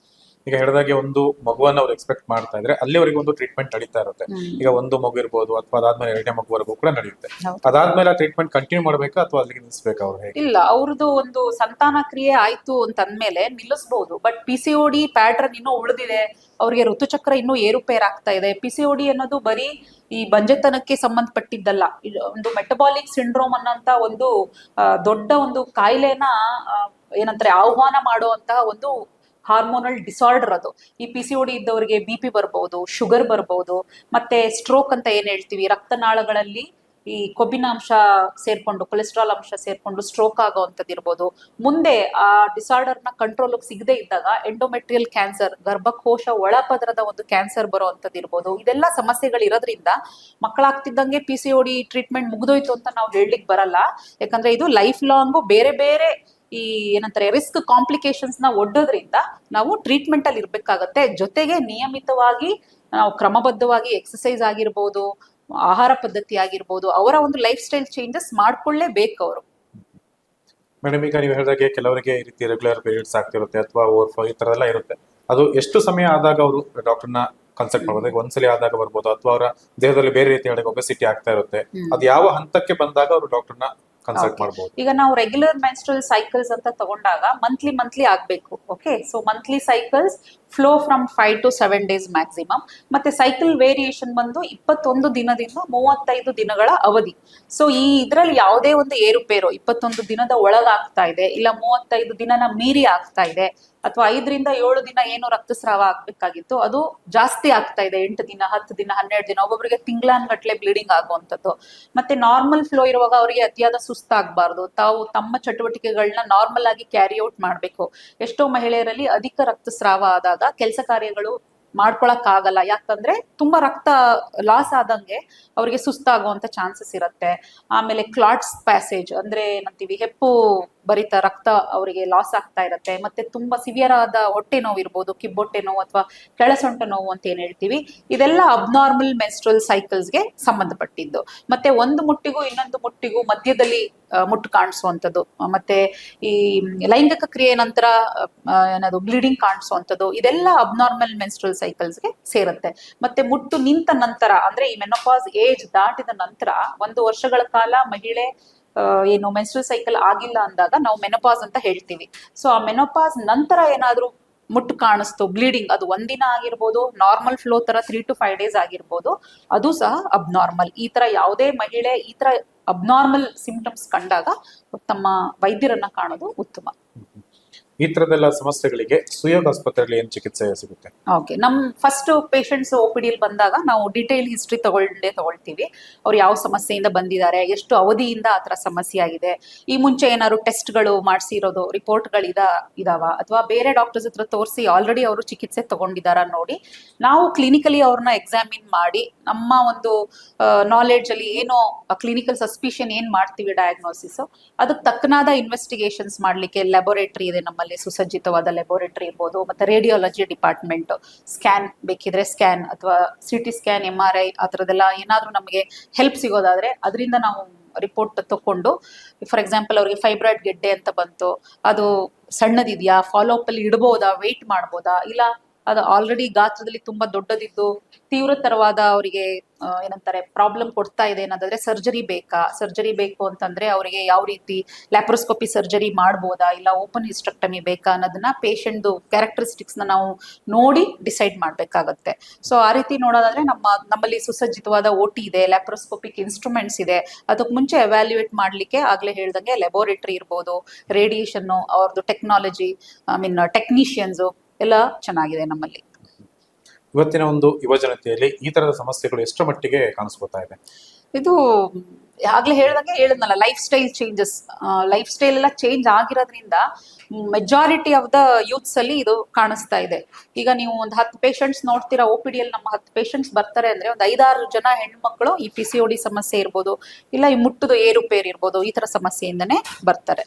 ಈಗ ಹೇಳಿದಾಗೆ ಒಂದು ಮಗುವನ್ನ ಅವ್ರು ಎಕ್ಸ್ಪೆಕ್ಟ್ ಮಾಡ್ತಾ ಇದ್ರೆ ಅಲ್ಲಿವರೆಗೆ ಒಂದು ಟ್ರೀಟ್ಮೆಂಟ್ ನಡೀತಾ ಇರುತ್ತೆ. ಈಗ ಒಂದು ಮಗು ಇರ್ಬೋದು ಅಥವಾ ಅದಾದ್ಮೇಲೆ 2ನೇ ಮಗುವರೆಗೂ ಕೂಡ ನಡೆಯುತ್ತೆ. ಹೌದು. ಅದಾದ್ಮೇಲೆ ಟ್ರೀಟ್ಮೆಂಟ್ ಕಂಟಿನ್ಯೂ ಮಾಡ್ಬೇಕಾ ಅಥವಾ ಅಲ್ಲಿಗೆ ನಿಲ್ಲಿಸ್ಬೇಕಾ ಅವ್ರು ಹೇಗೆ? ಇಲ್ಲ, ಅವ್ರದ್ದು ಒಂದು ಸಂತಾನ ಕ್ರಿಯೆ ಆಯ್ತು ಅಂತ ಅಂದ್ಮೇಲೆ ನಿಲ್ಲಿಸಬಹುದು. ಬಟ್ PCOD ಪ್ಯಾಟ್ರನ್ ಇನ್ನೂ ಉಳಿದಿದೆ, ಅವ್ರಿಗೆ ಋತುಚಕ್ರ ಇನ್ನೂ ಏರುಪೇರಾಗ್ತಾ ಇದೆ. PCOD ಅನ್ನೋದು ಬರೀ ಈ ಬಂಜೆತನಕ್ಕೆ ಸಂಬಂಧಪಟ್ಟಿದ್ದಲ್ಲ, ಒಂದು ಮೆಟಬಾಲಿಕ್ ಸಿಂಡ್ರೋಮ್ ಅನ್ನೋಂತ ಒಂದು ದೊಡ್ಡ ಒಂದು ಕಾಯಿಲೆನ ಏನಂತಾರೆ ಆಹ್ವಾನ ಮಾಡುವಂತಹ ಒಂದು ಹಾರ್ಮೋನಲ್ ಡಿಸಾರ್ಡರ್ ಅದು. ಈ PCOD ಇದ್ದವರಿಗೆ BP ಬರ್ಬೋದು, ಶುಗರ್ ಬರ್ಬೋದು, ಮತ್ತೆ ಸ್ಟ್ರೋಕ್ ಅಂತ ಏನ್ ಹೇಳ್ತೀವಿ, ರಕ್ತನಾಳಗಳಲ್ಲಿ ಈ ಕೊಬ್ಬಿನಾಂಶ ಸೇರ್ಕೊಂಡು ಕೊಲೆಸ್ಟ್ರಾಲ್ ಅಂಶ ಸೇರ್ಕೊಂಡು ಸ್ಟ್ರೋಕ್ ಆಗೋವಂಥದ್ದು ಇರ್ಬೋದು. ಮುಂದೆ ಆ ಡಿಸಾರ್ಡರ್ ನ ಕಂಟ್ರೋಲ್ ಸಿಗದೆ ಇದ್ದಾಗ ಎಂಡೋಮೆಟ್ರಿಯಲ್ ಕ್ಯಾನ್ಸರ್, ಗರ್ಭಕೋಶ ಒಳಪದರದ ಒಂದು ಕ್ಯಾನ್ಸರ್ ಬರುವಂತದ್ದು ಇರ್ಬೋದು. ಇದೆಲ್ಲ ಸಮಸ್ಯೆಗಳು ಇರೋದ್ರಿಂದ ಮಕ್ಕಳಾಗ್ತಿದ್ದಂಗೆ PCOD ಟ್ರೀಟ್ಮೆಂಟ್ ಮುಗಿದೋಯ್ತು ಅಂತ ನಾವು ಹೇಳಲಿಕ್ಕೆ ಬರಲ್ಲ. ಯಾಕಂದ್ರೆ ಇದು ಲೈಫ್ ಲಾಂಗು ಬೇರೆ ಬೇರೆ ಈ ಏನಂತಾರೆ ರಿಸ್ಕ್ ಕಾಂಪ್ಲಿಕೇಶನ್ಸ್ ನ ಒಡ್ಡೋದ್ರಿಂದ ನಾವು ಟ್ರೀಟ್ಮೆಂಟ್ ಅಲ್ಲಿ ಇರ್ಬೇಕಾಗತ್ತೆ. ಜೊತೆಗೆ ನಿಯಮಿತವಾಗಿ ನಾವು ಕ್ರಮಬದ್ಧವಾಗಿ ಎಕ್ಸಸೈಸ್ ಆಗಿರ್ಬೋದು, ಆಹಾರ ಪದ್ಧತಿ ಆಗಿರ್ಬೋದು, ಅವರ ಒಂದು ಲೈಫ್ ಸ್ಟೈಲ್ ಚೇಂಜಸ್ ಮಾಡ್ಕೊಳ್ಳೇಬೇಕು ಅವರು. ಮೇಡಮ್, ಈಗ ನೀವು ಹೇಳಿದಾಗೆ ಕೆಲವರಿಗೆ ಈ ರೀತಿ ರೆಗ್ಯುಲರ್ ಪೀರಿಯಡ್ಸ್ ಆಗ್ತಿರುತ್ತೆ ಅಥವಾ ಓವರ್ಫ್ಲೋ ಈ ತರ ಎಲ್ಲ ಇರುತ್ತೆ. ಅದು ಎಷ್ಟು ಸಮಯ ಆದಾಗ ಅವರು ಡಾಕ್ಟರ್ನ ಕನ್ಸಲ್ಟ್ ಮಾಡ್ಬೋದು? ಈಗ ಒಂದ್ಸಲಿ ಆದಾಗ ಬರ್ಬೋದು ಅಥವಾ ಅವರ ದೇಹದಲ್ಲಿ ಬೇರೆ ರೀತಿ ಒಬೆಸಿಟಿ ಆಗ್ತಾ ಇರುತ್ತೆ, ಅದು ಯಾವ ಹಂತಕ್ಕೆ ಬಂದಾಗ ಅವರು ಡಾಕ್ಟರ್ನ ಕನ್ಸಲ್ಟ್ ಮಾಡಬಹುದು? ಈಗ ನಾವು ರೆಗ್ಯುಲರ್ ಮೆನ್ಸ್ಟ್ರಲ್ ಸೈಕಲ್ಸ್ ಅಂತ ತಗೊಂಡಾಗ ಮಂತ್ಲಿ ಆಗ್ಬೇಕು. Okay, so monthly cycles flow from 5 to 7 days maximum. ಮತ್ತೆ ಸೈಕಲ್ ವೇರಿಯೇಷನ್ ಬಂದು 21 ದಿನದಿಂದ 35 ದಿನಗಳ ಅವಧಿ. ಸೊ ಈ ಇದ್ರಲ್ಲಿ ಯಾವುದೇ ಒಂದು ಏರುಪೇರು 21 ದಿನದ ಒಳಗಾಗ್ತಾ ಇದೆ, ಇಲ್ಲ 35 ದಿನನ ಮೀರಿ ಆಗ್ತಾ ಇದೆ, ಅಥವಾ 5 ರಿಂದ 7 ದಿನ ಏನು ರಕ್ತಸ್ರಾವ ಆಗ್ಬೇಕಾಗಿತ್ತು ಅದು ಜಾಸ್ತಿ ಆಗ್ತಾ ಇದೆ, 8 ದಿನ 10 ದಿನ 12 ದಿನ, ಒಬ್ಬೊಬ್ಬರಿಗೆ ತಿಂಗಳಾನ್ಗಟ್ಲೆ ಬ್ಲೀಡಿಂಗ್ ಆಗುವಂಥದ್ದು. ಮತ್ತೆ ನಾರ್ಮಲ್ ಫ್ಲೋ ಇರುವಾಗ ಅವರಿಗೆ ಅತಿಯಾದ ಸುಸ್ತಾಗಬಾರ್ದು, ತಾವು ತಮ್ಮ ಚಟುವಟಿಕೆಗಳನ್ನ ನಾರ್ಮಲ್ ಆಗಿ ಕ್ಯಾರಿ ಔಟ್ ಮಾಡಬೇಕು. ಎಷ್ಟೋ ಮಹಿಳೆಯರಲ್ಲಿ ಅಧಿಕ ರಕ್ತಸ್ರಾವ ಆದಾಗ ಕೆಲಸ ಕಾರ್ಯಗಳು ಮಾಡ್ಕೊಳಕ್ ಆಗಲ್ಲ, ಯಾಕಂದ್ರೆ ತುಂಬಾ ರಕ್ತ ಲಾಸ್ ಆದಂಗೆ ಅವರಿಗೆ ಸುಸ್ತಾಗುವಂತ ಚಾನ್ಸಸ್ ಇರುತ್ತೆ. ಆಮೇಲೆ ಕ್ಲಾಟ್ಸ್ ಪ್ಯಾಸೇಜ್ ಅಂದ್ರೆ ಏನಂತೀವಿ, ಹೆಪ್ಪು ಭರಿತ ರಕ್ತ ಅವರಿಗೆ ಲಾಸ್ ಆಗ್ತಾ ಇರುತ್ತೆ. ಮತ್ತೆ ತುಂಬಾ ಸಿವಿಯರ್ ಆದ ಹೊಟ್ಟೆ ನೋವು ಇರ್ಬೋದು, ಕಿಬ್ಬೊಟ್ಟೆ ನೋವು ಅಥವಾ ಕೆಳಸೊಂಟ ನೋವು ಅಂತ ಏನ್ ಹೇಳ್ತೀವಿ, ಇದೆಲ್ಲ ಅಬ್ನಾರ್ಮಲ್ ಮೆನ್ಸ್ಟ್ರಲ್ ಸೈಕಲ್ಸ್ಗೆ ಸಂಬಂಧಪಟ್ಟಿದ್ದು. ಮತ್ತೆ ಒಂದು ಮುಟ್ಟಿಗೂ ಇನ್ನೊಂದು ಮುಟ್ಟಿಗೂ ಮಧ್ಯದಲ್ಲಿ ಮುಟ್ಟು ಕಾಣಿಸುವಂಥದ್ದು, ಮತ್ತೆ ಈ ಲೈಂಗಿಕ ಕ್ರಿಯೆ ನಂತರ ಏನದು ಬ್ಲೀಡಿಂಗ್ ಕಾಣಿಸುವಂಥದ್ದು, ಇದೆಲ್ಲ ಅಬ್ನಾರ್ಮಲ್ ಮೆನ್ಸ್ಟ್ರಲ್ ಸೈಕಲ್ಸ್ಗೆ ಸೇರುತ್ತೆ. ಮತ್ತೆ ಮುಟ್ಟು ನಿಂತ ನಂತರ ಅಂದ್ರೆ ಈ ಮೆನೋಪಾಸ್ ಏಜ್ ದಾಟಿದ ನಂತರ 1 ವರ್ಷಗಳ ಕಾಲ ಮಹಿಳೆ ಏನು ಮೆನ್ಸ್ಟ್ರಲ್ ಸೈಕಲ್ ಆಗಿಲ್ಲ ಅಂದಾಗ ನಾವು ಮೆನೋಪಾಸ್ ಅಂತ ಹೇಳ್ತೀವಿ. ಸೊ ಆ ಮೆನೋಪಾಸ್ ನಂತರ ಏನಾದ್ರೂ ಮುಟ್ಟು ಕಾಣಿಸ್ತು, ಬ್ಲೀಡಿಂಗ್, ಅದು 1 ದಿನ ಆಗಿರ್ಬೋದು, ನಾರ್ಮಲ್ ಫ್ಲೋ ತರ 3 to 5 days ಆಗಿರ್ಬೋದು, ಅದು ಸಹ ಅಬ್ನಾರ್ಮಲ್. ಈ ತರ ಯಾವುದೇ ಮಹಿಳೆ ಈ ತರ ಅಬ್ನಾರ್ಮಲ್ ಸಿಂಪ್ಟಮ್ಸ್ ಕಂಡಾಗ ತಮ್ಮ ವೈದ್ಯರನ್ನ ಕಾಣೋದು ಉತ್ತಮ. ಈ ತರದೆಲ್ಲ ಸಮಸ್ಯೆಗಳಿಗೆ ಸುಯೋಗ ಆಸ್ಪತ್ರೆಯಲ್ಲಿ ಏನ್ ಚಿಕಿತ್ಸೆ ಸಿಗುತ್ತೆ? ಓಕೆ, ನಮ್ ಫಸ್ಟ್ ಪೇಷಂಟ್ಸ್ OPD ಬಂದಾಗ ನಾವು ಡೀಟೇಲ್ ಹಿಸ್ಟ್ರಿ ತಗೊಳ್ತೀವಿ. ಅವ್ರು ಯಾವ ಸಮಸ್ಯೆಯಿಂದ ಬಂದಿದ್ದಾರೆ, ಎಷ್ಟು ಅವಧಿಯಿಂದ ಆತರ ಸಮಸ್ಯೆ ಆಗಿದೆ, ಈ ಮುಂಚೆ ಏನಾದ್ರು ಟೆಸ್ಟ್ಗಳು ಮಾಡಿಸಿರೋದು ರಿಪೋರ್ಟ್ಗಳು ಇದಾವ, ಅಥವಾ ಬೇರೆ ಡಾಕ್ಟರ್ಸ್ ಹತ್ರ ತೋರಿಸಿ ಆಲ್ರೆಡಿ ಅವರು ಚಿಕಿತ್ಸೆ ತಗೊಂಡಿದಾರ ನೋಡಿ ನಾವು ಕ್ಲಿನಿಕಲಿ ಅವ್ರನ್ನ ಎಕ್ಸಾಮಿನ್ ಮಾಡಿ ನಮ್ಮ ಒಂದು ನಾಲೆಡ್ಜ್ ಅಲ್ಲಿ ಏನೋ ಕ್ಲಿನಿಕಲ್ ಸಸ್ಪಿಷನ್ ಏನ್ ಮಾಡ್ತೀವಿ ಡಯಾಗ್ನೋಸಿಸ್, ಅದಕ್ಕೆ ತಕ್ಕನಾದ ಇನ್ವೆಸ್ಟಿಗೇಷನ್ಸ್ ಮಾಡ್ಲಿಕ್ಕೆ ಲ್ಯಾಬೋರೇಟರಿ ಇದೆ ನಮ್ಮಲ್ಲಿ, ಸುಸಜ್ಜಿತವಾದ ಲ್ಯಾಬೋರೇಟರಿ ಇರ್ಬೋದು. ಮತ್ತೆ ರೇಡಿಯಾಲಜಿ ಡಿಪಾರ್ಟ್ಮೆಂಟ್, ಸ್ಕ್ಯಾನ್ ಬೇಕಿದ್ರೆ ಸ್ಕ್ಯಾನ್ ಅಥವಾ CT ಸ್ಕ್ಯಾನ್, MRI ಆ ಥರದ್ದೆಲ್ಲ ಏನಾದ್ರೂ ನಮಗೆ ಹೆಲ್ಪ್ ಸಿಗೋದಾದ್ರೆ ಅದರಿಂದ ನಾವು ರಿಪೋರ್ಟ್ ತಕೊಂಡು, ಫಾರ್ ಎಕ್ಸಾಂಪಲ್ ಅವ್ರಿಗೆ ಫೈಬ್ರಾಯ್ಡ್ ಗೆಡ್ಡೆ ಅಂತ ಬಂತು, ಅದು ಸಣ್ಣದಿದೆಯಾ, ಫಾಲೋ ಅಪ್ ಅಲ್ಲಿ ಇಡ್ಬೋದಾ, ವೆಯ್ಟ್ ಮಾಡ್ಬೋದಾ, ಇಲ್ಲ ಅದು ಆಲ್ರೆಡಿ ಗಾತ್ರದಲ್ಲಿ ತುಂಬಾ ದೊಡ್ಡದಿದ್ದು ತೀವ್ರತರವಾದ ಅವರಿಗೆ ಏನಂತಾರೆ ಪ್ರಾಬ್ಲಮ್ ಕೊಡ್ತಾ ಇದೆ ಅನ್ನೋದಾದ್ರೆ ಸರ್ಜರಿ ಬೇಕು ಅಂತಂದ್ರೆ ಅವರಿಗೆ ಯಾವ ರೀತಿ ಲ್ಯಾಪ್ರೋಸ್ಕೋಪಿ ಸರ್ಜರಿ ಮಾಡ್ಬೋದಾ, ಇಲ್ಲ ಓಪನ್ ಹಿಸ್ಟೆಕ್ಟಮಿ ಬೇಕಾ ಅನ್ನೋದನ್ನ ಪೇಷಂಟ್ದು ಕ್ಯಾರೆಕ್ಟರಿಸ್ಟಿಕ್ಸ್ ನ ನಾವು ನೋಡಿ ಡಿಸೈಡ್ ಮಾಡ್ಬೇಕಾಗತ್ತೆ. ಸೊ ಆ ರೀತಿ ನೋಡೋದಾದ್ರೆ ನಮ್ಮಲ್ಲಿ ಸುಸಜ್ಜಿತವಾದ OT ಇದೆ, ಲ್ಯಾಪ್ರೋಸ್ಕೋಪಿಕ್ ಇನ್ಸ್ಟ್ರೂಮೆಂಟ್ಸ್ ಇದೆ. ಅದಕ್ಕೆ ಮುಂಚೆ ಎವ್ಯಾಲ್ಯೂಯೇಟ್ ಮಾಡ್ಲಿಕ್ಕೆ ಆಗ್ಲೇ ಹೇಳ್ದಂಗೆ ಲ್ಯಾಬೋರೇಟರಿ ಇರ್ಬೋದು, ರೇಡಿಯೇಷನ್ ಅವ್ರದ್ದು ಟೆಕ್ನಾಲಜಿ, ಟೆಕ್ನಿಷಿಯನ್ಸ್ ಎಲ್ಲ ಚೆನ್ನಾಗಿದೆ ನಮ್ಮಲ್ಲಿ. ಇವತ್ತಿನ ಒಂದು ಯುವಜನತೆಯಲ್ಲಿ ಈ ತರದ ಸಮಸ್ಯೆಗಳು ಎಷ್ಟು ಮಟ್ಟಿಗೆ ಕಾಣಿಸ್ಕೊತಾ ಇದೆ? ಇದು ಆಗ್ಲೇ ಹೇಳಿದ್ನಲ್ಲ, life style changes, life style ಎಲ್ಲ ಚೇಂಜ್ ಆಗಿರೋದ್ರಿಂದ ಮೆಜಾರಿಟಿ ಆಫ್ ದ ಯೂತ್ಸ್ ಅಲ್ಲಿ ಇದು ಕಾಣಿಸ್ತಾ ಇದೆ. ಈಗ ನೀವು ಒಂದು 10 ಪೇಷಂಟ್ಸ್ ನೋಡ್ತೀರಾ, OPD ಅಲ್ಲಿ ನಮ್ಮ 10 ಪೇಷಂಟ್ಸ್ ಬರ್ತಾರೆ ಅಂದ್ರೆ ಒಂದು 5-6 ಜನ ಹೆಣ್ಮಕ್ಳು ಈ PCOD ಸಮಸ್ಯೆ ಇರ್ಬೋದು, ಇಲ್ಲ ಈ ಮುಟ್ಟುದು ಏರುಪೇರು ಇರ್ಬೋದು, ಈ ತರ ಸಮಸ್ಯೆಯಿಂದನೇ ಬರ್ತಾರೆ.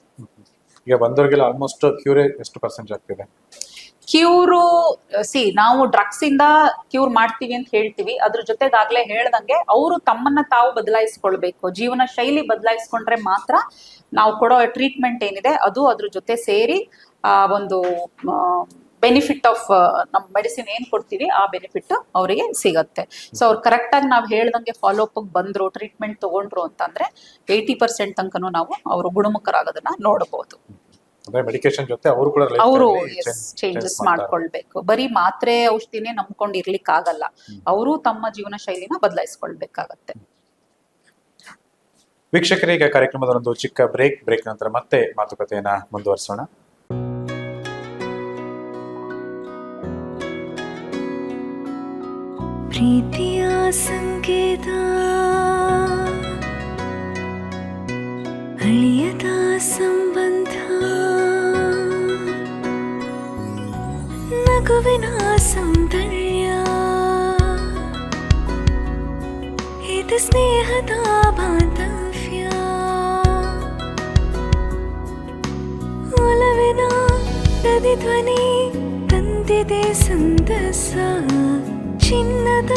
ಈಗ ಬಂದವರಿಗೆಲ್ಲ ಆಲ್ಮೋಸ್ಟ್ ಕ್ಯೂರ್ ಎಷ್ಟು ಪರ್ಸೆಂಟ್ ಆಗ್ತಿದೆ? ಕ್ಯೂರು ನಾವು ಡ್ರಗ್ಸ್ ಇಂದ ಕ್ಯೂರ್ ಮಾಡ್ತೀವಿ ಅಂತ ಹೇಳ್ತೀವಿ, ಅದ್ರ ಜೊತೆಗಾಗ್ಲೇ ಹೇಳ್ದಂಗೆ ಅವರು ತಮ್ಮನ್ನ ತಾವು ಬದಲಾಯಿಸ್ಕೊಳ್ಬೇಕು, ಜೀವನ ಶೈಲಿ ಬದಲಾಯಿಸ್ಕೊಂಡ್ರೆ ಮಾತ್ರ ನಾವು ಕೊಡೋ ಟ್ರೀಟ್ಮೆಂಟ್ ಏನಿದೆ ಅದು ಅದ್ರ ಜೊತೆ ಸೇರಿ ಒಂದು ಬೆನಿಫಿಟ್ ಆಫ್ ನಮ್ಮ ಮೆಡಿಸಿನ್ ಏನ್ ಕೊಡ್ತೀವಿ ಆ ಬೆನಿಫಿಟ್ ಅವರಿಗೆ ಸಿಗತ್ತೆ. ಸೊ ಅವ್ರು ಕರೆಕ್ಟ್ ಆಗಿ ನಾವು ಹೇಳ್ದಂಗೆ ಫಾಲೋ ಅಪ್ ಬಂದ್ರು, ಟ್ರೀಟ್ಮೆಂಟ್ ತಗೊಂಡ್ರು ಅಂತಂದ್ರೆ 80% ತನಕನೂ ನಾವು ಅವರು ಗುಣಮುಖರಾಗೋದನ್ನ ನೋಡಬಹುದು. ಅಂದ್ರೆ ಮೆಡಿಕೇಶನ್ ಜೊತೆ ಅವರು ಕೂಡ ಅವರು ಚೇಂಜಸ್ ಮಾಡ್ಕೊಳ್ಬೇಕು. ಬರೀ ಮಾತ್ರೆ ಔಷಧಿನೇ ನಂಬ್ಕೊಂಡು ಇರ್ಲಿಕ್ಕೆ ಆಗಲ್ಲ, ಅವರು ತಮ್ಮ ಜೀವನ ಶೈಲಿನ ಬದಲಾಯಿಸ್ಕೊಳ್ಬೇಕಾಗತ್ತೆ. ವೀಕ್ಷಕರಿಗೆ ಕಾರ್ಯಕ್ರಮದ ಒಂದು ಚಿಕ್ಕ ಬ್ರೇಕ್ ನಂತರ ಮತ್ತೆ ಮಾತುಕತೆಯನ್ನ ಮುಂದುವರಿಸೋಣ. ಪ್ರೀತಿಯ ಸಂಕೇತ ಅಳಿಯದ ಸಂಬಂಧ, ನಗುವಿನ ಸೌಂದರ್ಯ, ಇದು ಸ್ನೇಹದ ಬಾಂಧವ್ಯ, ಒಲವಿನ ಪ್ರತಿಧ್ವನಿ ತಂದಿದೆ ಸಂದಸ, ಚಿನ್ನದ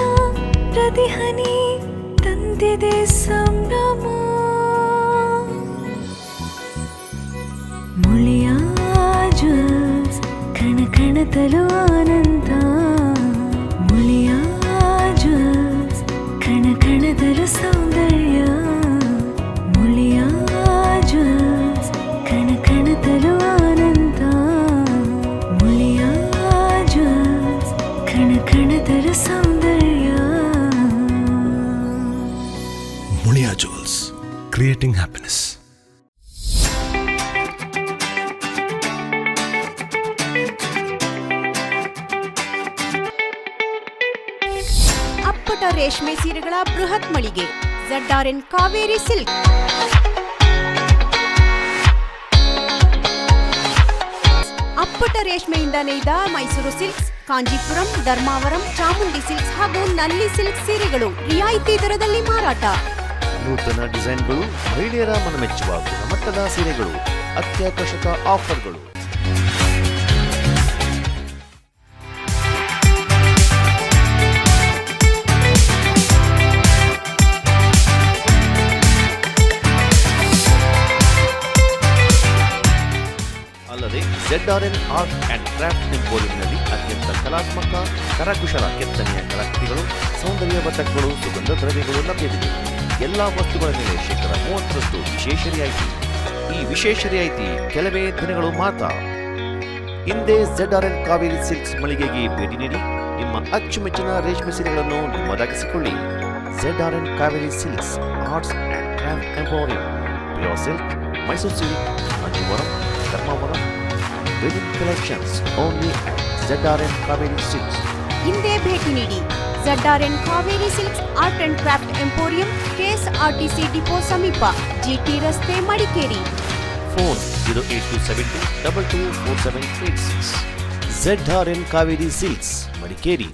ಪ್ರತಿಹನಿ ತಂದಿದೆ ಸಂಭ್ರಮ, ಮುಳಿಯ ಜ್ಯೂಸ್ ಕಣ ಕಣದಲು ಆನಂದ, ಮುಳಿಯ ಜ್ಯೂಸ್ ಕಣ ಕಣದಲು ಸೌಂದರ್ಯ, ಮುಳಿಯ ಜ್ಯೂಸ್ ಕಣ ಕಣದಲು ಆನಂದ, ಮುಳಿಯ ಜ್ಯೂಸ್ ಕಣ ಕಣದಲು ಸೌಂದರ್ಯ. ಮುಳಿಯಾ ಜ್ಯೂಸ್, ಕ್ರಿಯೇಟಿಂಗ್ ಹ್ಯಾಪಿನೆಸ್. ಅಪ್ಪಟ ರೇಷ್ಮೆ ಸೀರೆಗಳ ಬೃಹತ್ ಮಳಿಗೆ ZRN ಕಾವೇರಿ ಸಿಲ್ಕ್. ಅಪ್ಪಟ ರೇಷ್ಮೆಯಿಂದ ನೇಯ್ದ ಮೈಸೂರು ಸಿಲ್ಕ್ಸ್, ಕಾಂಜೀಪುರಂ, ಧರ್ಮಾವರಂ, ಚಾಮುಂಡಿ ಸಿಲ್ಕ್ಸ್ ಹಾಗೂ ನಲ್ಲಿ ಸಿಲ್ಕ್ ಸೀರೆಗಳು ರಿಯಾಯಿತಿ ದರದಲ್ಲಿ ಮಾರಾಟ. ನೂತನ ಡಿಸೈನ್ಗಳು, ಮಹಿಳೆಯರ ಮನಮೆಚ್ಚುವ ಗುಣಮಟ್ಟದ ಸೀರೆಗಳು, ಅತ್ಯಾಕರ್ಷಕ ಆಫರ್ಗಳು. ಅಲ್ಲದೆ ZRN ಆರ್ಟ್ ಅಂಡ್ ಕ್ರಾಫ್ಟ್ ಎಂಪೋರಿಯಂನಲ್ಲಿ ಅತ್ಯಂತ ಕಲಾತ್ಮಕ ಕರಕುಶಲ ಕೆತ್ತನೆಯ ಕಲಾಕೃತಿಗಳು, ಸೌಂದರ್ಯವರ್ಧಕಗಳು, ಸುಗಂಧ ದ್ರವ್ಯಗಳು ಲಭ್ಯವಿದೆ. ಎಲ್ಲಾ ವಸ್ತುಗಳ ಮೇಲೆ 30% ವಿಶೇಷ ರಿಯಾಯಿತಿ. ಈ ವಿಶೇಷ ರಿಯಾಯಿತಿ ಕೆಲವೇ ದಿನಗಳು ಮಾತ್ರ. ಹಿಂದೆ ZRN ಕಾವೇರಿ ಸಿಲ್ಕ್ಸ್ ಮಳಿಗೆಗೆ ಭೇಟಿ ನೀಡಿ ನಿಮ್ಮ ಅಚ್ಚುಮೆಚ್ಚಿನ ರೇಷ್ಮೆ ಸೀರೆಗಳನ್ನು ನಿಮ್ಮದಾಗಿಸಿಕೊಳ್ಳಿ. ZRN Kaveri silks arts and craft emporium, pure silk, Mysuru silk, Kanjeevaram, Dharmavaram. Wedding collections only at ZRN Kaveri silks. ಹಿಂದೆ ಭೇಟಿ ನೀಡಿ. ZRN Kaveri silks art and craft emporium, KSRTC depot ಸಮೀಪ, GT ರಸ್ತೆ, Madikeri. Phone 08272224786. ZRN Kaveri silks, Madikeri.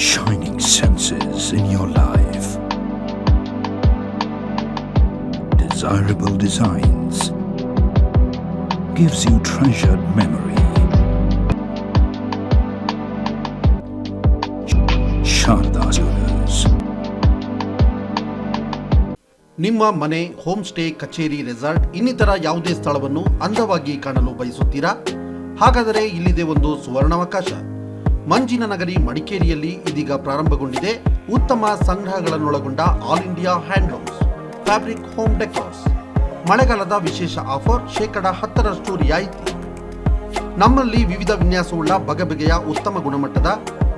Shining senses in your life. Desirable designs. Gives you treasured memory. Sharda Jewelers. ನಿಮ್ಮ ಮನೆ, home stay, ಕಚೇರಿ, resort ಇನ್ನಿತರ ಯಾವುದೇ ಸ್ಥಳವನ್ನು ಅಂದವಾಗಿ ಕಾಣಲು ಬಯಸುತ್ತೀರಾ? ಹಾಗಾದರೆ ಇಲ್ಲಿದೆ ಒಂದು ಸುವರ್ಣಾವಕಾಶ. ಮಂಜಿನ ನಗರಿ ಮಡಿಕೇರಿಯಲ್ಲಿ ಇದೀಗ ಪ್ರಾರಂಭಗೊಂಡಿದೆ ಉತ್ತಮ ಸಂಗ್ರಹಗಳನ್ನೊಳಗೊಂಡ all India handlooms fabric home decors. ಮಳೆಗಾಲದ ವಿಶೇಷ ಆಫರ್, 10% ರಿಯಾಯಿತಿ. ನಮ್ಮಲ್ಲಿ ವಿವಿಧ ವಿನ್ಯಾಸವುಳ್ಳ ಬಗೆಬಗೆಯ ಉತ್ತಮ ಗುಣಮಟ್ಟದ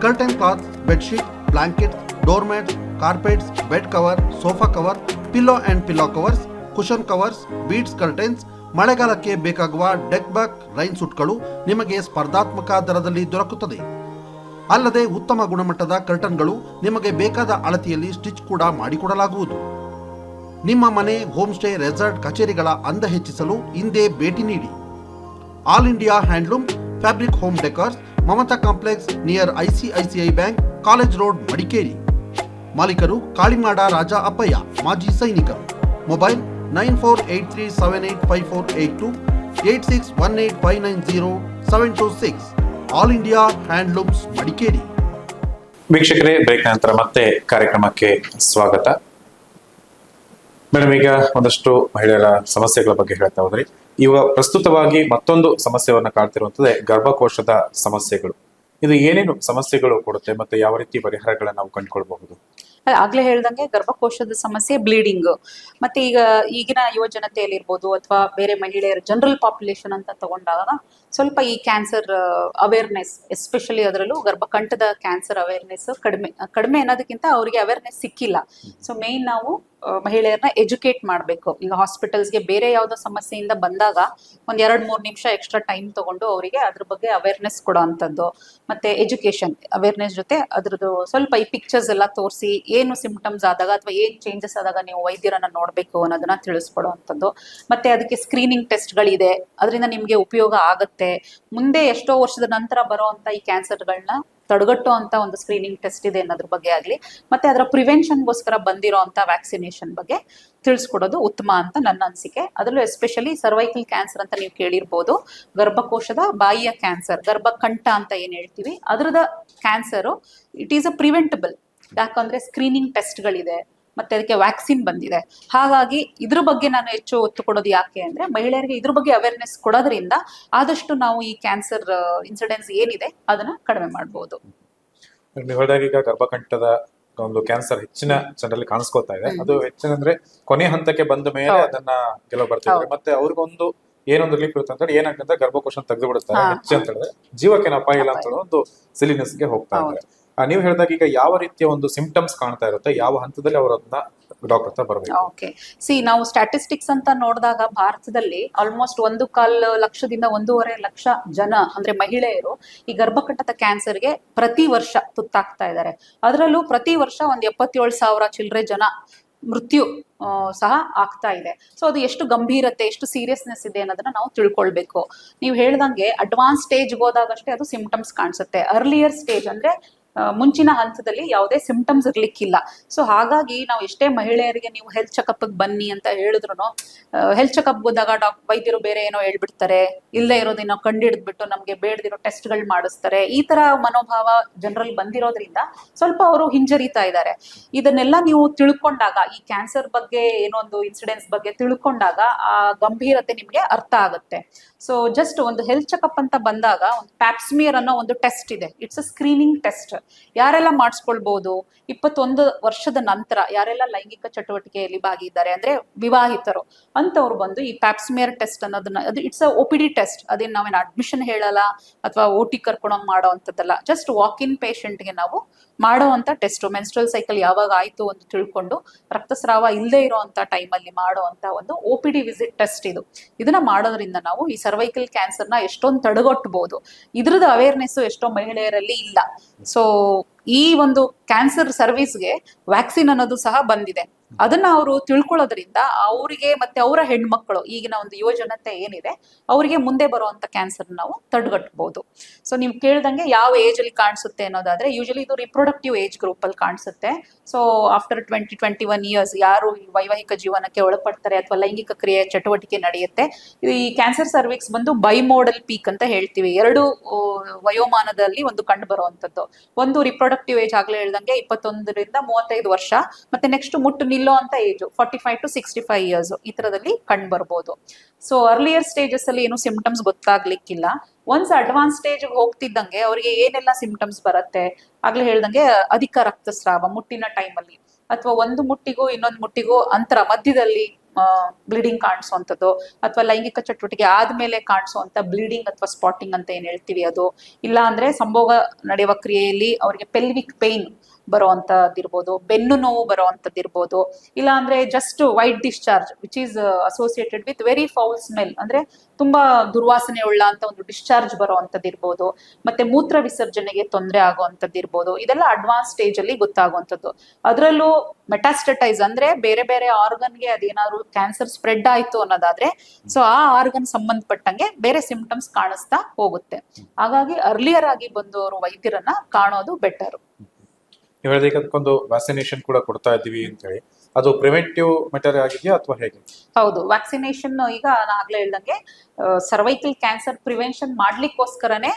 curtain cloth, bedsheet, blanket, doormats, carpets, bed cover, sofa cover, pillow and pillow covers, cushion covers, beads curtains, ಮಳೆಗಾಲಕ್ಕೆ ಬೇಕಾಗುವ ಡೆಕ್ ಬ್ಯಾಕ್ ರೈನ್ ಸೂಟ್ಗಳು ನಿಮಗೆ ಸ್ಪರ್ಧಾತ್ಮಕ ದರದಲ್ಲಿ ದೊರಕುತ್ತದೆ. ಅಲ್ಲದೆ ಉತ್ತಮ ಗುಣಮಟ್ಟದ ಕರ್ಟನ್ಗಳು ನಿಮಗೆ ಬೇಕಾದ ಅಳತೆಯಲ್ಲಿ ಸ್ಟಿಚ್ ಕೂಡ ಮಾಡಿಕೊಡಲಾಗುವುದು. ನಿಮ್ಮ ಮನೆ, ಹೋಮ್ ಸ್ಟೇ, ರೆಸಾರ್ಟ್, ಕಚೇರಿಗಳ ಅಂದ ಹೆಚ್ಚಿಸಲು ಹಿಂದೆ ಭೇಟಿ ನೀಡಿ. All India handloom fabric home decors, Mamata complex near ICICI bank, college road, Madikeri. ಮಾಲೀಕರು ಕಾಳಿಮಾಡ ರಾಜ ಅಪ್ಪಯ್ಯ, ಮಾಜಿ ಸೈನಿಕರು. Mobile 9483785482 8618590726. All India handlooms Madikeri. ವೀಕ್ಷಕರೇ, ಬ್ರೇಕ್ ನಂತರ ಮತ್ತೆ ಕಾರ್ಯಕ್ರಮಕ್ಕೆ ಸ್ವಾಗತ. ಮೇಡಮ್, ಈಗ ಒಂದಷ್ಟು ಮಹಿಳೆಯರ ಸಮಸ್ಯೆಗಳ ಬಗ್ಗೆ ಹೇಳ್ತಾ ಹೋದ್ರಿ. ಇವಾಗ ಪ್ರಸ್ತುತವಾಗಿ ಮತ್ತೊಂದು ಸಮಸ್ಯೆಯನ್ನ ಕಾಡ್ತಿರುವಂತದ್ದೇ ಗರ್ಭಕೋಶದ ಸಮಸ್ಯೆಗಳು. ಇದು ಏನೇನು ಸಮಸ್ಯೆಗಳು ಕೊಡುತ್ತೆ ಮತ್ತೆ ಯಾವ ರೀತಿ ಪರಿಹಾರಗಳನ್ನ ನಾವು ಕಂಡುಕೊಳ್ಬಹುದು? ಆಗ್ಲೇ ಹೇಳ್ದಂಗೆ ಗರ್ಭಕೋಶದ ಸಮಸ್ಯೆ, ಬ್ಲೀಡಿಂಗ್, ಮತ್ತೆ ಈಗಿನ ಯುವ ಜನತೆಯಲ್ಲಿ ಇರ್ಬೋದು ಅಥವಾ ಬೇರೆ ಮಹಿಳೆಯರ ಜನರಲ್ ಪಾಪ್ಯುಲೇಷನ್ ಅಂತ ತಗೊಂಡಾಗ ಸ್ವಲ್ಪ ಈ ಕ್ಯಾನ್ಸರ್ ಅವೇರ್ನೆಸ್, ಎಸ್ಪೆಷಲಿ ಅದರಲ್ಲೂ ಗರ್ಭಕಂಠದ ಕ್ಯಾನ್ಸರ್ ಅವೇರ್ನೆಸ್ ಕಡಿಮೆ ಅನ್ನೋದಕ್ಕಿಂತ ಅವರಿಗೆ ಅವೇರ್ನೆಸ್ ಸಿಕ್ಕಿಲ್ಲ. ಸೊ ಮೇನ್ ನಾವು ಮಹಿಳೆಯರನ್ನ ಎಜುಕೇಟ್ ಮಾಡಬೇಕು. ಈಗ ಹಾಸ್ಪಿಟಲ್ಸ್ಗೆ ಬೇರೆ ಯಾವುದೋ ಸಮಸ್ಯೆಯಿಂದ ಬಂದಾಗ ಒಂದ್ 2-3 ನಿಮಿಷ ಎಕ್ಸ್ಟ್ರಾ ಟೈಮ್ ತಗೊಂಡು ಅವರಿಗೆ ಅದ್ರ ಬಗ್ಗೆ ಅವೇರ್ನೆಸ್ ಕೊಡೋ ಅಂಥದ್ದು, ಮತ್ತೆ ಎಜುಕೇಶನ್ ಅವೇರ್ನೆಸ್ ಜೊತೆ ಅದ್ರದ್ದು ಸ್ವಲ್ಪ ಈ ಪಿಕ್ಚರ್ಸ್ ಎಲ್ಲ ತೋರಿಸಿ ಏನು ಸಿಂಪ್ಟಮ್ಸ್ ಆದಾಗ ಅಥವಾ ಏನ್ ಚೇಂಜಸ್ ಆದಾಗ ನೀವು ವೈದ್ಯರನ್ನ ನೋಡ್ಬೇಕು ಅನ್ನೋದನ್ನ ತಿಳಿಸ್ಕೊಡೋ ಅಂಥದ್ದು. ಮತ್ತೆ ಅದಕ್ಕೆ ಸ್ಕ್ರೀನಿಂಗ್ ಟೆಸ್ಟ್ಗಳಿದೆ, ಅದರಿಂದ ನಿಮ್ಗೆ ಉಪಯೋಗ ಆಗತ್ತೆ. ಮುಂದೆ ಎಷ್ಟೋ ವರ್ಷದ ನಂತರ ಬರೋ ಅಂತ ಈ ಕ್ಯಾನ್ಸರ್ಗಳನ್ನ ತಡೆಗಟ್ಟೋ ಅಂತ ಒಂದು ಸ್ಕ್ರೀನಿಂಗ್ ಟೆಸ್ಟ್ ಇದೆ ಅನ್ನೋದ್ರ ಬಗ್ಗೆ ಆಗ್ಲಿ, ಮತ್ತೆ ಅದರ ಪ್ರಿವೆನ್ಷನ್ಗೋಸ್ಕರ ಬಂದಿರೋ ಅಂತ ವ್ಯಾಕ್ಸಿನೇಷನ್ ಬಗ್ಗೆ ತಿಳಿಸ್ಕೊಡೋದು ಉತ್ತಮ ಅಂತ ನನ್ನ ಅನಿಸಿಕೆ. ಅದರಲ್ಲೂ ಎಸ್ಪೆಷಲಿ ಸರ್ವೈಕಲ್ ಕ್ಯಾನ್ಸರ್ ಅಂತ ನೀವು ಕೇಳಿರ್ಬೋದು. ಗರ್ಭಕೋಶದ ಬಾಯಿಯ ಕ್ಯಾನ್ಸರ್, ಗರ್ಭಕಂಠ ಅಂತ ಏನ್ ಹೇಳ್ತೀವಿ, ಅದರದ cancer it is a preventable. ಯಾಕಂದ್ರೆ ಸ್ಕ್ರೀನಿಂಗ್ ಟೆಸ್ಟ್ಗಳಿದೆ, ಮತ್ತೆ ಅದಕ್ಕೆ ವ್ಯಾಕ್ಸಿನ್ ಬಂದಿದೆ. ಹಾಗಾಗಿ ಇದ್ರ ಬಗ್ಗೆ ನಾನು ಹೆಚ್ಚು ಒತ್ತು ಕೊಡೋದು ಯಾಕೆ ಅಂದ್ರೆ, ಮಹಿಳೆಯರಿಗೆ ಇದ್ರ ಬಗ್ಗೆ ಅವೇರ್ನೆಸ್ ಕೊಡೋದ್ರಿಂದ ಆದಷ್ಟು ನಾವು ಈ ಕ್ಯಾನ್ಸರ್ ಇನ್ಸಿಡೆನ್ಸ್ ಏನಿದೆ ಅದನ್ನ ಕಡಿಮೆ ಮಾಡಬಹುದು. ನೀವು ಹೇಳಿದಾಗ ಈಗ ಗರ್ಭಕಂಠದ ಒಂದು ಕ್ಯಾನ್ಸರ್ ಹೆಚ್ಚಿನ ಜನರಲ್ಲಿ ಕಾಣಿಸ್ಕೋತಾ ಇದೆ. ಅದು ಹೆಚ್ಚಿನ ಅಂದ್ರೆ ಕೊನೆ ಹಂತಕ್ಕೆ ಬಂದ ಮೇಲೆ ಅದನ್ನ ಕೆಲವು ಬರ್ತಿದ್ದಾರೆ. ಮತ್ತೆ ಅವ್ರಿಗೊಂದು ಏನೊಂದು ರಿಲೀಫ್ ಇರುತ್ತೆ ಅಂತ ಹೇಳಿ ಏನಾಗುತ್ತೆ, ಗರ್ಭಕೋಶ ತೆಗೆದು ಬಿಡುತ್ತಾರೆ ಹೆಚ್ಚು ಅಂತ ಹೇಳಿದ್ರೆ ಜೀವಕ್ಕೇನು ಅಪಾಯ ಇಲ್ಲ ಅಂತ ಹೇಳೋ ಒಂದು ಸಿಲಿನೆಸ್ಗೆ ಹೋಗ್ತಾ ಇದ್ದಾರೆ. ನೀವು ಹೇಳಿದಾಗ ಈಗ ಯಾವ ರೀತಿಯ ಒಂದು ಸಿಂಪ್ಟಮ್ಸ್ ಕಾಣ್ತಾ ಇರುತ್ತೆ, ಯಾವ ಹಂತದಲ್ಲಿ ಅವರನ್ನ ಡಾಕ್ಟರ್ ಹತ್ರ ಬರಬೇಕು? ಓಕೆ, ನಾವು ಸ್ಟ್ಯಾಟಿಸ್ಟಿಕ್ಸ್ ಅಂತ ನೋಡಿದಾಗ ಭಾರತದಲ್ಲಿ ಆಲ್ಮೋಸ್ಟ್ 1.25 ಲಕ್ಷದಿಂದ 1.5 ಲಕ್ಷ ಜನ ಅಂದ್ರೆ ಮಹಿಳೆಯರು ಈ ಗರ್ಭಕಂಠದ ಕ್ಯಾನ್ಸರ್ಗೆ ಪ್ರತಿ ವರ್ಷ ತುತ್ತಾಗ್ತಾ ಇದ್ದಾರೆ. ಅದರಲ್ಲೂ ಪ್ರತಿ ವರ್ಷ 77,000 ಚಿಲ್ಲರೆ ಜನ ಮೃತ್ಯು ಸಹ ಆಗ್ತಾ ಇದೆ. ಸೊ ಅದು ಎಷ್ಟು ಗಂಭೀರತೆ, ಎಷ್ಟು ಸೀರಿಯಸ್ನೆಸ್ ಇದೆ ಅನ್ನೋದನ್ನ ನಾವು ತಿಳ್ಕೊಳ್ಬೇಕು. ನೀವು ಹೇಳ್ದಂಗೆ ಅಡ್ವಾನ್ಸ್ ಸ್ಟೇಜ್ ಹೋದಾಗಷ್ಟೇ ಅದು ಸಿಂಪ್ಟಮ್ಸ್ ಕಾಣಿಸುತ್ತೆ. ಅರ್ಲಿಯರ್ ಸ್ಟೇಜ್ ಅಂದ್ರೆ ಮುಂಚಿನ ಹಂತದಲ್ಲಿ ಯಾವುದೇ ಸಿಂಪ್ಟಮ್ಸ್ ಇರ್ಲಿಕ್ಕಿಲ್ಲ. ಸೊ ಹಾಗಾಗಿ ನಾವು ಎಷ್ಟೇ ಮಹಿಳೆಯರಿಗೆ ನೀವು ಹೆಲ್ತ್ ಚೆಕಪ್ ಬನ್ನಿ ಅಂತ ಹೇಳಿದ್ರು, ಹೆಲ್ತ್ ಚೆಕಪ್ ಹೋದಾಗ ವೈದ್ಯರು ಬೇರೆ ಏನೋ ಹೇಳ್ಬಿಡ್ತಾರೆ, ಇಲ್ಲೇ ಇರೋದೇನೋ ಕಂಡಿಡಿದ್ಬಿಟ್ಟು ನಮ್ಗೆ ಬೇಡದಿರೋ ಟೆಸ್ಟ್ಗಳು ಮಾಡಿಸ್ತಾರೆ. ಈ ತರ ಮನೋಭಾವ ಜನರಲ್ಲಿ ಬಂದಿರೋದ್ರಿಂದ ಸ್ವಲ್ಪ ಅವರು ಹಿಂಜರಿತಾ ಇದ್ದಾರೆ. ಇದನ್ನೆಲ್ಲ ನೀವು ತಿಳ್ಕೊಂಡಾಗ, ಈ ಕ್ಯಾನ್ಸರ್ ಬಗ್ಗೆ ಏನೋ ಒಂದು ಇನ್ಸಿಡೆನ್ಸ್ ಬಗ್ಗೆ ತಿಳ್ಕೊಂಡಾಗ ಆ ಗಂಭೀರತೆ ನಿಮ್ಗೆ ಅರ್ಥ ಆಗುತ್ತೆ. ಸೊ ಜಸ್ಟ್ ಒಂದು ಹೆಲ್ತ್ ಚೆಕಪ್ ಅಂತ ಬಂದಾಗ ಒಂದು ಪ್ಯಾಪ್ಸ್ಮಿಯರ್ ಅನ್ನೋ ಒಂದು ಟೆಸ್ಟ್ ಇದೆ. It's a screening test. ಯಾರೆಲ್ಲ ಮಾಡಿಸ್ಕೊಳ್ಬಹುದು, 21 ವರ್ಷದ ನಂತರ ಯಾರೆಲ್ಲ ಲೈಂಗಿಕ ಚಟುವಟಿಕೆಯಲ್ಲಿ ಭಾಗಿದ್ದಾರೆ ಅಂದ್ರೆ ವಿವಾಹಿತರು ಅಂತವ್ರು ಬಂದು ಈ ಪ್ಯಾಪ್ಸ್ಮಿಯರ್ ಟೆಸ್ಟ್ ಅನ್ನೋದನ್ನ, ಅದು ಇಟ್ಸ್ ಅ OPD ಟೆಸ್ಟ್. ಅದೇನು ನಾವೇನು ಅಡ್ಮಿಷನ್ ಹೇಳಲ್ಲ ಅಥವಾ OT ಕರ್ಕೊಂಡೋಗಿ ಮಾಡೋ ಅಂಥದ್ದಲ್ಲ. ಜಸ್ಟ್ ವಾಕ್ ಇನ್ ಪೇಷಂಟ್ಗೆ ನಾವು ಮಾಡೋ ಅಂತ ಟೆಸ್ಟ್. ಮೆನ್ಸ್ಟ್ರಲ್ ಸೈಕಲ್ ಯಾವಾಗ ಆಯ್ತು ಅಂತ ತಿಳ್ಕೊಂಡು ರಕ್ತಸ್ರಾವ ಇಲ್ಲದೆ ಇರೋ ಅಂತ ಟೈಮಲ್ಲಿ ಮಾಡೋ ಅಂತ ಒಂದು OPD ವಿಸಿಟ್ ಟೆಸ್ಟ್ ಇದು. ಇದನ್ನ ಮಾಡೋದ್ರಿಂದ ನಾವು ಈ ಸರ್ವೈಕಲ್ ಕ್ಯಾನ್ಸರ್ನ ಎಷ್ಟೊಂದು ತಡೆಗಟ್ಟಬಹುದು. ಇದ್ರದ್ದು ಅವೇರ್ನೆಸ್ ಎಷ್ಟೋ ಮಹಿಳೆಯರಲ್ಲಿ ಇಲ್ಲ. ಸೊ ಈ ಒಂದು ಕ್ಯಾನ್ಸರ್ ಸರ್ವಿಸ್ಗೆ ವ್ಯಾಕ್ಸಿನ್ ಅನ್ನೋದು ಸಹ ಬಂದಿದೆ. ಅದನ್ನ ಅವರು ತಿಳ್ಕೊಳ್ಳೋದ್ರಿಂದ ಅವರಿಗೆ ಮತ್ತೆ ಅವರ ಹೆಣ್ಮಕ್ಳು, ಈಗಿನ ಒಂದು ಯುವ ಜನತೆ ಏನಿದೆ ಅವರಿಗೆ ಮುಂದೆ ಬರುವಂತ ಕ್ಯಾನ್ಸರ್ ನಾವು ತಡೆಗಟ್ಟಬಹುದು. ಸೊ ನೀವು ಕೇಳ್ದಂಗೆ ಯಾವ ಏಜ್ ಅಲ್ಲಿ ಕಾಣಿಸುತ್ತೆ ಅನ್ನೋದಾದ್ರೆ, ಯೂಶಲಿ ಇದು ರಿಪ್ರೊಡಕ್ಟಿವ್ ಏಜ್ ಗ್ರೂಪ್ ಅಲ್ಲಿ ಕಾಣಿಸುತ್ತೆ. ಸೊ ಆಫ್ಟರ್ 20-21 ಇಯರ್ಸ್ ಯಾರು ಈ ವೈವಾಹಿಕ ಜೀವನಕ್ಕೆ ಒಳಪಡ್ತಾರೆ ಅಥವಾ ಲೈಂಗಿಕ ಕ್ರಿಯೆ ಚಟುವಟಿಕೆ ನಡೆಯುತ್ತೆ, ಈ ಕ್ಯಾನ್ಸರ್ ಸರ್ವಿಕ್ಸ್ ಬಂದು ಬೈಮೋಡಲ್ ಪೀಕ್ ಅಂತ ಹೇಳ್ತೀವಿ. 2 ವಯೋಮಾನದಲ್ಲಿ ಒಂದು ಕಂಡು ಬರುವಂತದ್ದು. ಒಂದು ರಿಪ್ರೊಡಕ್ಟಿವ್ ಏಜ್ ಆಗ್ಲೇ ಹೇಳ್ದಂಗೆ 21ರಿಂದ 35 ವರ್ಷ, ಮತ್ತೆ ನೆಕ್ಸ್ಟ್ ಮುಟ್ಟು ನಿಲ್ಲೋ ಅಂತ ಏಜ್ 45 to 65 ಇಯರ್ಸ್ ಈ ತರದಲ್ಲಿ ಕಂಡು ಬರ್ಬೋದು. ಸೊ ಅರ್ಲಿಯರ್ ಸ್ಟೇಜಸ್ ಅಲ್ಲಿ ಏನು ಸಿಂಪ್ಟಮ್ಸ್ ಗೊತ್ತಾಗ್ಲಿಕ್ಕಿಲ್ಲ. ಒನ್ಸ್ ಅಡ್ವಾನ್ಸ್ ಸ್ಟೇಜ್ ಹೋಗ್ತಿದ್ದಂಗೆ ಅವರಿಗೆ ಏನೆಲ್ಲ ಸಿಂಪ್ಟಮ್ಸ್ ಬರುತ್ತೆ, ಆಗ್ಲೇ ಹೇಳ್ದಂಗೆ ಅಧಿಕ ರಕ್ತಸ್ರಾವ ಮುಟ್ಟಿನ ಟೈಮಲ್ಲಿ, ಅಥವಾ ಒಂದು ಮುಟ್ಟಿಗೂ ಇನ್ನೊಂದು ಮುಟ್ಟಿಗೂ ಅಂತರ ಮಧ್ಯದಲ್ಲಿ ಬ್ಲೀಡಿಂಗ್ ಕಾಣಿಸುವಂಥದ್ದು, ಅಥವಾ ಲೈಂಗಿಕ ಚಟುವಟಿಕೆ ಆದ್ಮೇಲೆ ಕಾಣಿಸುವಂತ ಬ್ಲೀಡಿಂಗ್ ಅಥವಾ ಸ್ಪಾಟಿಂಗ್ ಅಂತ ಏನ್ ಹೇಳ್ತೀವಿ ಅದು. ಇಲ್ಲ ಅಂದ್ರೆ ಸಂಭೋಗ ನಡೆಯುವ ಕ್ರಿಯೆಯಲ್ಲಿ ಅವರಿಗೆ ಪೆಲ್ವಿಕ್ ಪೇನ್ ಬರುವಂತದ್ದಿರ್ಬೋದು, ಬೆನ್ನು ನೋವು ಬರುವಂತದ್ದಿರ್ಬೋದು, ಇಲ್ಲ ಅಂದ್ರೆ just white discharge which is associated with very foul smell, ಅಂದ್ರೆ ತುಂಬಾ ದುರ್ವಾಸನೆ ಉಳ್ಳ ಅಂತ ಒಂದು ಡಿಸ್ಚಾರ್ಜ್ ಬರುವಂತದ್ದಿರ್ಬೋದು, ಮತ್ತೆ ಮೂತ್ರ ವಿಸರ್ಜನೆಗೆ ತೊಂದರೆ ಆಗುವಂತದ್ದಿರ್ಬೋದು. ಇದೆಲ್ಲ ಅಡ್ವಾನ್ಸ್ ಸ್ಟೇಜ್ ಅಲ್ಲಿ ಗೊತ್ತಾಗುವಂಥದ್ದು. ಅದರಲ್ಲೂ ಮೆಟಾಸ್ಟಟೈಸ್ ಅಂದ್ರೆ ಬೇರೆ ಬೇರೆ ಆರ್ಗನ್ಗೆ ಅದೇನಾದ್ರು ಕ್ಯಾನ್ಸರ್ ಸ್ಪ್ರೆಡ್ ಆಯ್ತು ಅನ್ನೋದಾದ್ರೆ, ಸೊ ಆ ಆರ್ಗನ್ ಸಂಬಂಧಪಟ್ಟಂಗೆ ಬೇರೆ ಸಿಂಪ್ಟಮ್ಸ್ ಕಾಣಿಸ್ತಾ ಹೋಗುತ್ತೆ. ಹಾಗಾಗಿ ಅರ್ಲಿಯರ್ ಆಗಿ ಬಂದವರು ವೈದ್ಯರನ್ನ ಕಾಣೋದು ಬೆಟರ್. ನೀವು ಹೇಳಿದ ಅದಕ್ಕೊಂದು ವ್ಯಾಕ್ಸಿನೇಷನ್ ಕೂಡ ಕೊಡ್ತಾ ಇದ್ದೀವಿ ಅಂತ ಹೇಳಿ, ಅದು ಪ್ರಿವೆಂಟಿವ್ ಮೆಟರ್ ಆಗಿದೆಯಾ ಅಥವಾ ಹೇಗೆ? ಹೌದು, ವ್ಯಾಕ್ಸಿನೇಷನ್ ಈಗ ನಾನು ಆಗ್ಲೇ ಹೇಳ್ದಂಗೆ ಸರ್ವೈಕಲ್ ಕ್ಯಾನ್ಸರ್ ಪ್ರಿವೆನ್ಷನ್ ಮಾಡ್ಲಿಕ್ಕೋಸ್ಕರನೇ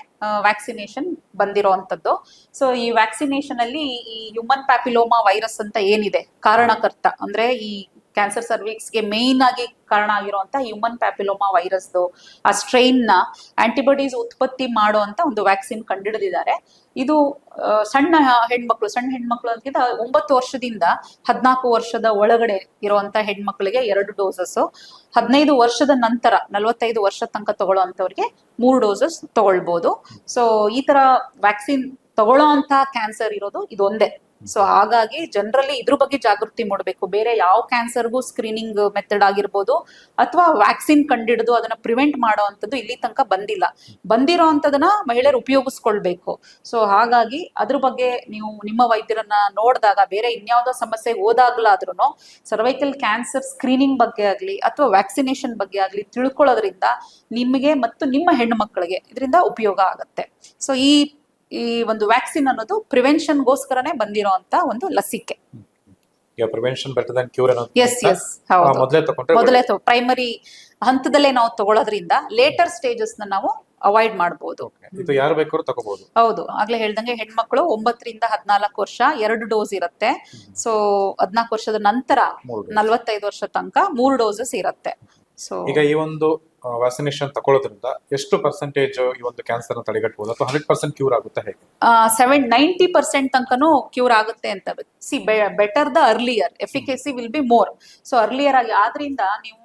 ವ್ಯಾಕ್ಸಿನೇಷನ್ ಬಂದಿರೋವಂಥದ್ದು. ಸೊ ಈ ವ್ಯಾಕ್ಸಿನೇಷನ್ ಅಲ್ಲಿ ಈ ಹ್ಯೂಮನ್ ಪ್ಯಾಪಿಲೋಮಾ ವೈರಸ್ ಅಂತ ಏನಿದೆ ಕಾರಣಕರ್ತ, ಅಂದ್ರೆ ಈ ಕ್ಯಾನ್ಸರ್ ಸರ್ವಿಕ್ಸ್ಗೆ ಮೇನ್ ಆಗಿ ಕಾರಣ ಆಗಿರುವಂತ ಹ್ಯೂಮನ್ ಪ್ಯಾಪಿಲೋಮಾ ವೈರಸ್ದು ಆ ಸ್ಟ್ರೈನ್ ನ ಆಂಟಿಬಾಡೀಸ್ ಉತ್ಪತ್ತಿ ಮಾಡುವಂತ ಒಂದು ವ್ಯಾಕ್ಸಿನ್ ಕಂಡುಹಿಡಿದಿದ್ದಾರೆ. ಇದು ಸಣ್ಣ ಹೆಣ್ಮಕ್ಳು ಅಂತಿಂತ 9 ವರ್ಷದಿಂದ 14 ವರ್ಷದ ಒಳಗಡೆ ಇರುವಂತ ಹೆಣ್ಮಕ್ಳಿಗೆ 2 ಡೋಸಸ್, 15 ವರ್ಷದ ನಂತರ 45 ವರ್ಷ ತನಕ ತಗೊಳ್ಳೋಂಥವ್ರಿಗೆ 3 ಡೋಸಸ್ ತಗೊಳ್ಬಹುದು. ಸೊ ಈ ತರ ವ್ಯಾಕ್ಸಿನ್ ತಗೊಳ್ಳೋ ಅಂತ ಕ್ಯಾನ್ಸರ್ ಇರೋದು ಇದೊಂದೇ. ಸೊ ಹಾಗಾಗಿ ಜನರಲ್ಲಿ ಇದ್ರ ಬಗ್ಗೆ ಜಾಗೃತಿ ಮೂಡಬೇಕು. ಬೇರೆ ಯಾವ ಕ್ಯಾನ್ಸರ್ಗೂ ಸ್ಕ್ರೀನಿಂಗ್ ಮೆಥಡ್ ಆಗಿರ್ಬೋದು ಅಥವಾ ವ್ಯಾಕ್ಸಿನ್ ಕಂಡಿಡಿದು ಅದನ್ನ ಪ್ರಿವೆಂಟ್ ಮಾಡೋ ಅಂಥದ್ದು ಇಲ್ಲಿ ತನಕ ಬಂದಿಲ್ಲ. ಬಂದಿರೋ ಅಂಥದನ್ನ ಮಹಿಳೆಯರು ಉಪಯೋಗಿಸ್ಕೊಳ್ಬೇಕು. ಸೊ ಹಾಗಾಗಿ ಅದ್ರ ಬಗ್ಗೆ ನೀವು ನಿಮ್ಮ ವೈದ್ಯರನ್ನ ನೋಡಿದಾಗ, ಬೇರೆ ಇನ್ಯಾವುದೋ ಸಮಸ್ಯೆಗೆ ಹೋದಾಗ್ಲಾದ್ರೂ ಸರ್ವೈಕಲ್ ಕ್ಯಾನ್ಸರ್ ಸ್ಕ್ರೀನಿಂಗ್ ಬಗ್ಗೆ ಆಗ್ಲಿ ಅಥವಾ ವ್ಯಾಕ್ಸಿನೇಷನ್ ಬಗ್ಗೆ ಆಗ್ಲಿ ತಿಳ್ಕೊಳ್ಳೋದ್ರಿಂದ ನಿಮಗೆ ಮತ್ತು ನಿಮ್ಮ ಹೆಣ್ಣು ಮಕ್ಕಳಿಗೆ ಇದರಿಂದ ಉಪಯೋಗ ಆಗತ್ತೆ. ಸೊ ಈ ಒಂದು ವ್ಯಾಕ್ಸಿನ್ ಅನ್ನೋದು ಪ್ರಿವೆನ್ಷನ್ಗೋಸ್ಕರನೇ ಬಂದಿರೋಂತ ಒಂದು ಲಸಿಕೆ. ಈಗ ಪ್ರಿವೆನ್ಷನ್ ಬೆಟರ್ ದನ್ ಕ್ಯೂರ್ ಅನ್ನೋದು ಮೊದಲೇ ಪ್ರೈಮರಿ ಹಂತದಲ್ಲೇ ನಾವು ತಗೊಳ್ಳೋದ್ರಿಂದ ಲೇಟರ್ ಸ್ಟೇಜಸ್ ನಾವು ಅವಾಯ್ಡ್ ಮಾಡಬಹುದು. ಇದು ಯಾರು ಬೇಕಾದ್ರೂ ತಗೋಬಹುದು. ಹೌದು, ಆಗ್ಲೇ ಹೇಳ್ದಂಗೆ ಹೆಣ್ಮಕ್ಳು 9 ರಿಂದ 14 ವರ್ಷ 2 ಡೋಸ್ ಇರುತ್ತೆ. ಸೊ 14 ವರ್ಷದ ನಂತರ 45 ವರ್ಷ ತನಕ 3 ಡೋಸಸ್ ಇರುತ್ತೆ. ಸೊ ಈಗ ಈ ಒಂದು ವ್ಯಾಕ್ಸಿನೇಷನ್ ತಗೊಳ್ಳೋದ್ರಿಂದ ಎಷ್ಟು ಪರ್ಸೆಂಟೇಜ್ ಈ ಒಂದು ಕ್ಯಾನ್ಸರ್ ತಡೆಗಟ್ಟಬಹುದು ಅಥವಾ 100% ಕ್ಯೂರ್ ಆಗುತ್ತೆ ಹೇಗೆ? 90% ತನಕನೂ ಕ್ಯೂರ್ ಆಗುತ್ತೆ ಅಂತ. Better the earlier efficacy will be more. So earlier ಆಗಿ ಆದ್ರಿಂದ ನೀವು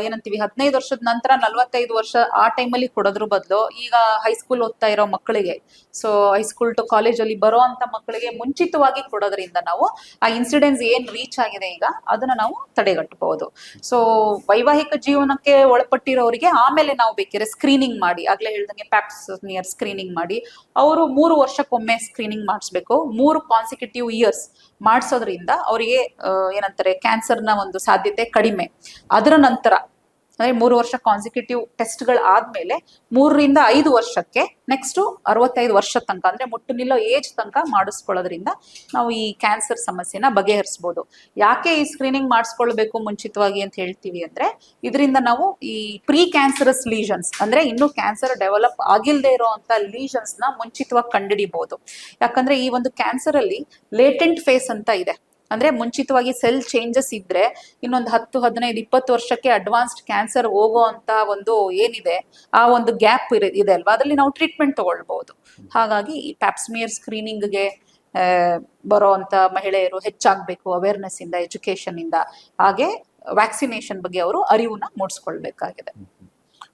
ಏನಂತೀವಿ 15 ವರ್ಷದ ನಂತರ 45 ವರ್ಷ ಆ ಟೈಮಲ್ಲಿ ಕೊಡೋದ್ರ ಬದಲು ಈಗ ಹೈಸ್ಕೂಲ್ ಓದ್ತಾ ಇರೋ ಮಕ್ಕಳಿಗೆ, ಸೊ ಹೈಸ್ಕೂಲ್ ಟು ಕಾಲೇಜ್ ಅಲ್ಲಿ ಬರೋ ಅಂತ ಮಕ್ಕಳಿಗೆ ಮುಂಚಿತವಾಗಿ ಕೊಡೋದ್ರಿಂದ ನಾವು ಆ ಇನ್ಸಿಡೆನ್ಸ್ ಏನ್ ರೀಚ್ ಆಗಿದೆ ಈಗ ಅದನ್ನ ನಾವು ತಡೆಗಟ್ಟಬಹುದು. ಸೊ ವೈವಾಹಿಕ ಜೀವನಕ್ಕೆ ಒಳಪಟ್ಟಿರೋರಿಗೆ ಆಮೇಲೆ ನಾವು ಬೇಕಿದ್ರೆ ಸ್ಕ್ರೀನಿಂಗ್ ಮಾಡಿ, ಆಗ್ಲೇ ಹೇಳ್ದಂಗೆ ಪ್ಯಾಪ್ಸ್ಮಿಯರ್ ಸ್ಕ್ರೀನಿಂಗ್ ಮಾಡಿ ಅವರು 3 ವರ್ಷಕ್ಕೊಮ್ಮೆ ಸ್ಕ್ರೀನಿಂಗ್ ಮಾಡಿಸ್ಬೇಕು. 3 ಕಾನ್ಸಿಕ್ಯೂಟಿವ್ ಇಯರ್ಸ್ ಮಾಡಿಸೋದ್ರಿಂದ ಅವರಿಗೆ ಏನಂತಾರೆ ಕ್ಯಾನ್ಸರ್ನ ಒಂದು ಸಾಧ್ಯತೆ ಕಡಿಮೆ. ಅದರ ನಂತರ ಅಂದ್ರೆ 3 ವರ್ಷ ಕಾನ್ಸಿಕ್ಯೂಟಿವ್ ಟೆಸ್ಟ್ಗಳು ಆದ್ಮೇಲೆ 3 ರಿಂದ 5 ವರ್ಷಕ್ಕೆ ನೆಕ್ಸ್ಟ್ 65 ವರ್ಷ ತನಕ ಅಂದ್ರೆ ಮುಟ್ಟು ನಿಲ್ಲೋ ಏಜ್ ತನಕ ಮಾಡಿಸ್ಕೊಳ್ಳೋದ್ರಿಂದ ನಾವು ಈ ಕ್ಯಾನ್ಸರ್ ಸಮಸ್ಯೆನ ಬಗೆಹರಿಸಬಹುದು. ಯಾಕೆ ಈ ಸ್ಕ್ರೀನಿಂಗ್ ಮಾಡಿಸ್ಕೊಳ್ಬೇಕು ಮುಂಚಿತವಾಗಿ ಅಂತ ಹೇಳ್ತೀವಿ ಅಂದ್ರೆ, ಇದರಿಂದ ನಾವು ಈ ಪ್ರೀ ಕ್ಯಾನ್ಸರಸ್ ಲೀಷನ್ಸ್ ಅಂದ್ರೆ ಇನ್ನು ಕ್ಯಾನ್ಸರ್ ಡೆವಲಪ್ ಆಗಿಲ್ಲದೆ ಇರೋಂತ ಲೀಷನ್ಸ್ ನ ಮುಂಚಿತವಾಗಿ ಕಂಡುಹಿಡಿಬಹುದು. ಯಾಕಂದ್ರೆ ಈ ಒಂದು ಕ್ಯಾನ್ಸರ್ ಅಲ್ಲಿ ಲೇಟೆಂಟ್ ಫೇಸ್ ಅಂತ ಇದೆ. ಅಂದ್ರೆ ಮುಂಚಿತವಾಗಿ ಸೆಲ್ ಚೇಂಜಸ್ ಇದ್ರೆ ಇನ್ನೊಂದು 10, 15, 20 ವರ್ಷಕ್ಕೆ ಅಡ್ವಾನ್ಸ್ಡ್ ಕ್ಯಾನ್ಸರ್ ಹೋಗೋ ಅಂತ ಒಂದು ಏನಿದೆ ಆ ಒಂದು ಗ್ಯಾಪ್ ಇದೆ ಅಲ್ವಾ, ಅದ್ರಲ್ಲಿ ನಾವು ಟ್ರೀಟ್ಮೆಂಟ್ ತಗೊಳ್ಬಹುದು. ಹಾಗಾಗಿ ಈ ಪ್ಯಾಪ್ಸ್ಮಿಯರ್ ಸ್ಕ್ರೀನಿಂಗ್ಗೆ ಬರೋ ಅಂತ ಮಹಿಳೆಯರು ಹೆಚ್ಚಾಗಬೇಕು ಅವೇರ್ನೆಸ್ ಇಂದ, ಎಜುಕೇಶನ್ ಇಂದ. ಹಾಗೆ ವ್ಯಾಕ್ಸಿನೇಷನ್ ಬಗ್ಗೆ ಅವರು ಅರಿವನ್ನ ಮೂಡಿಸ್ಕೊಳ್ಬೇಕಾಗಿದೆ.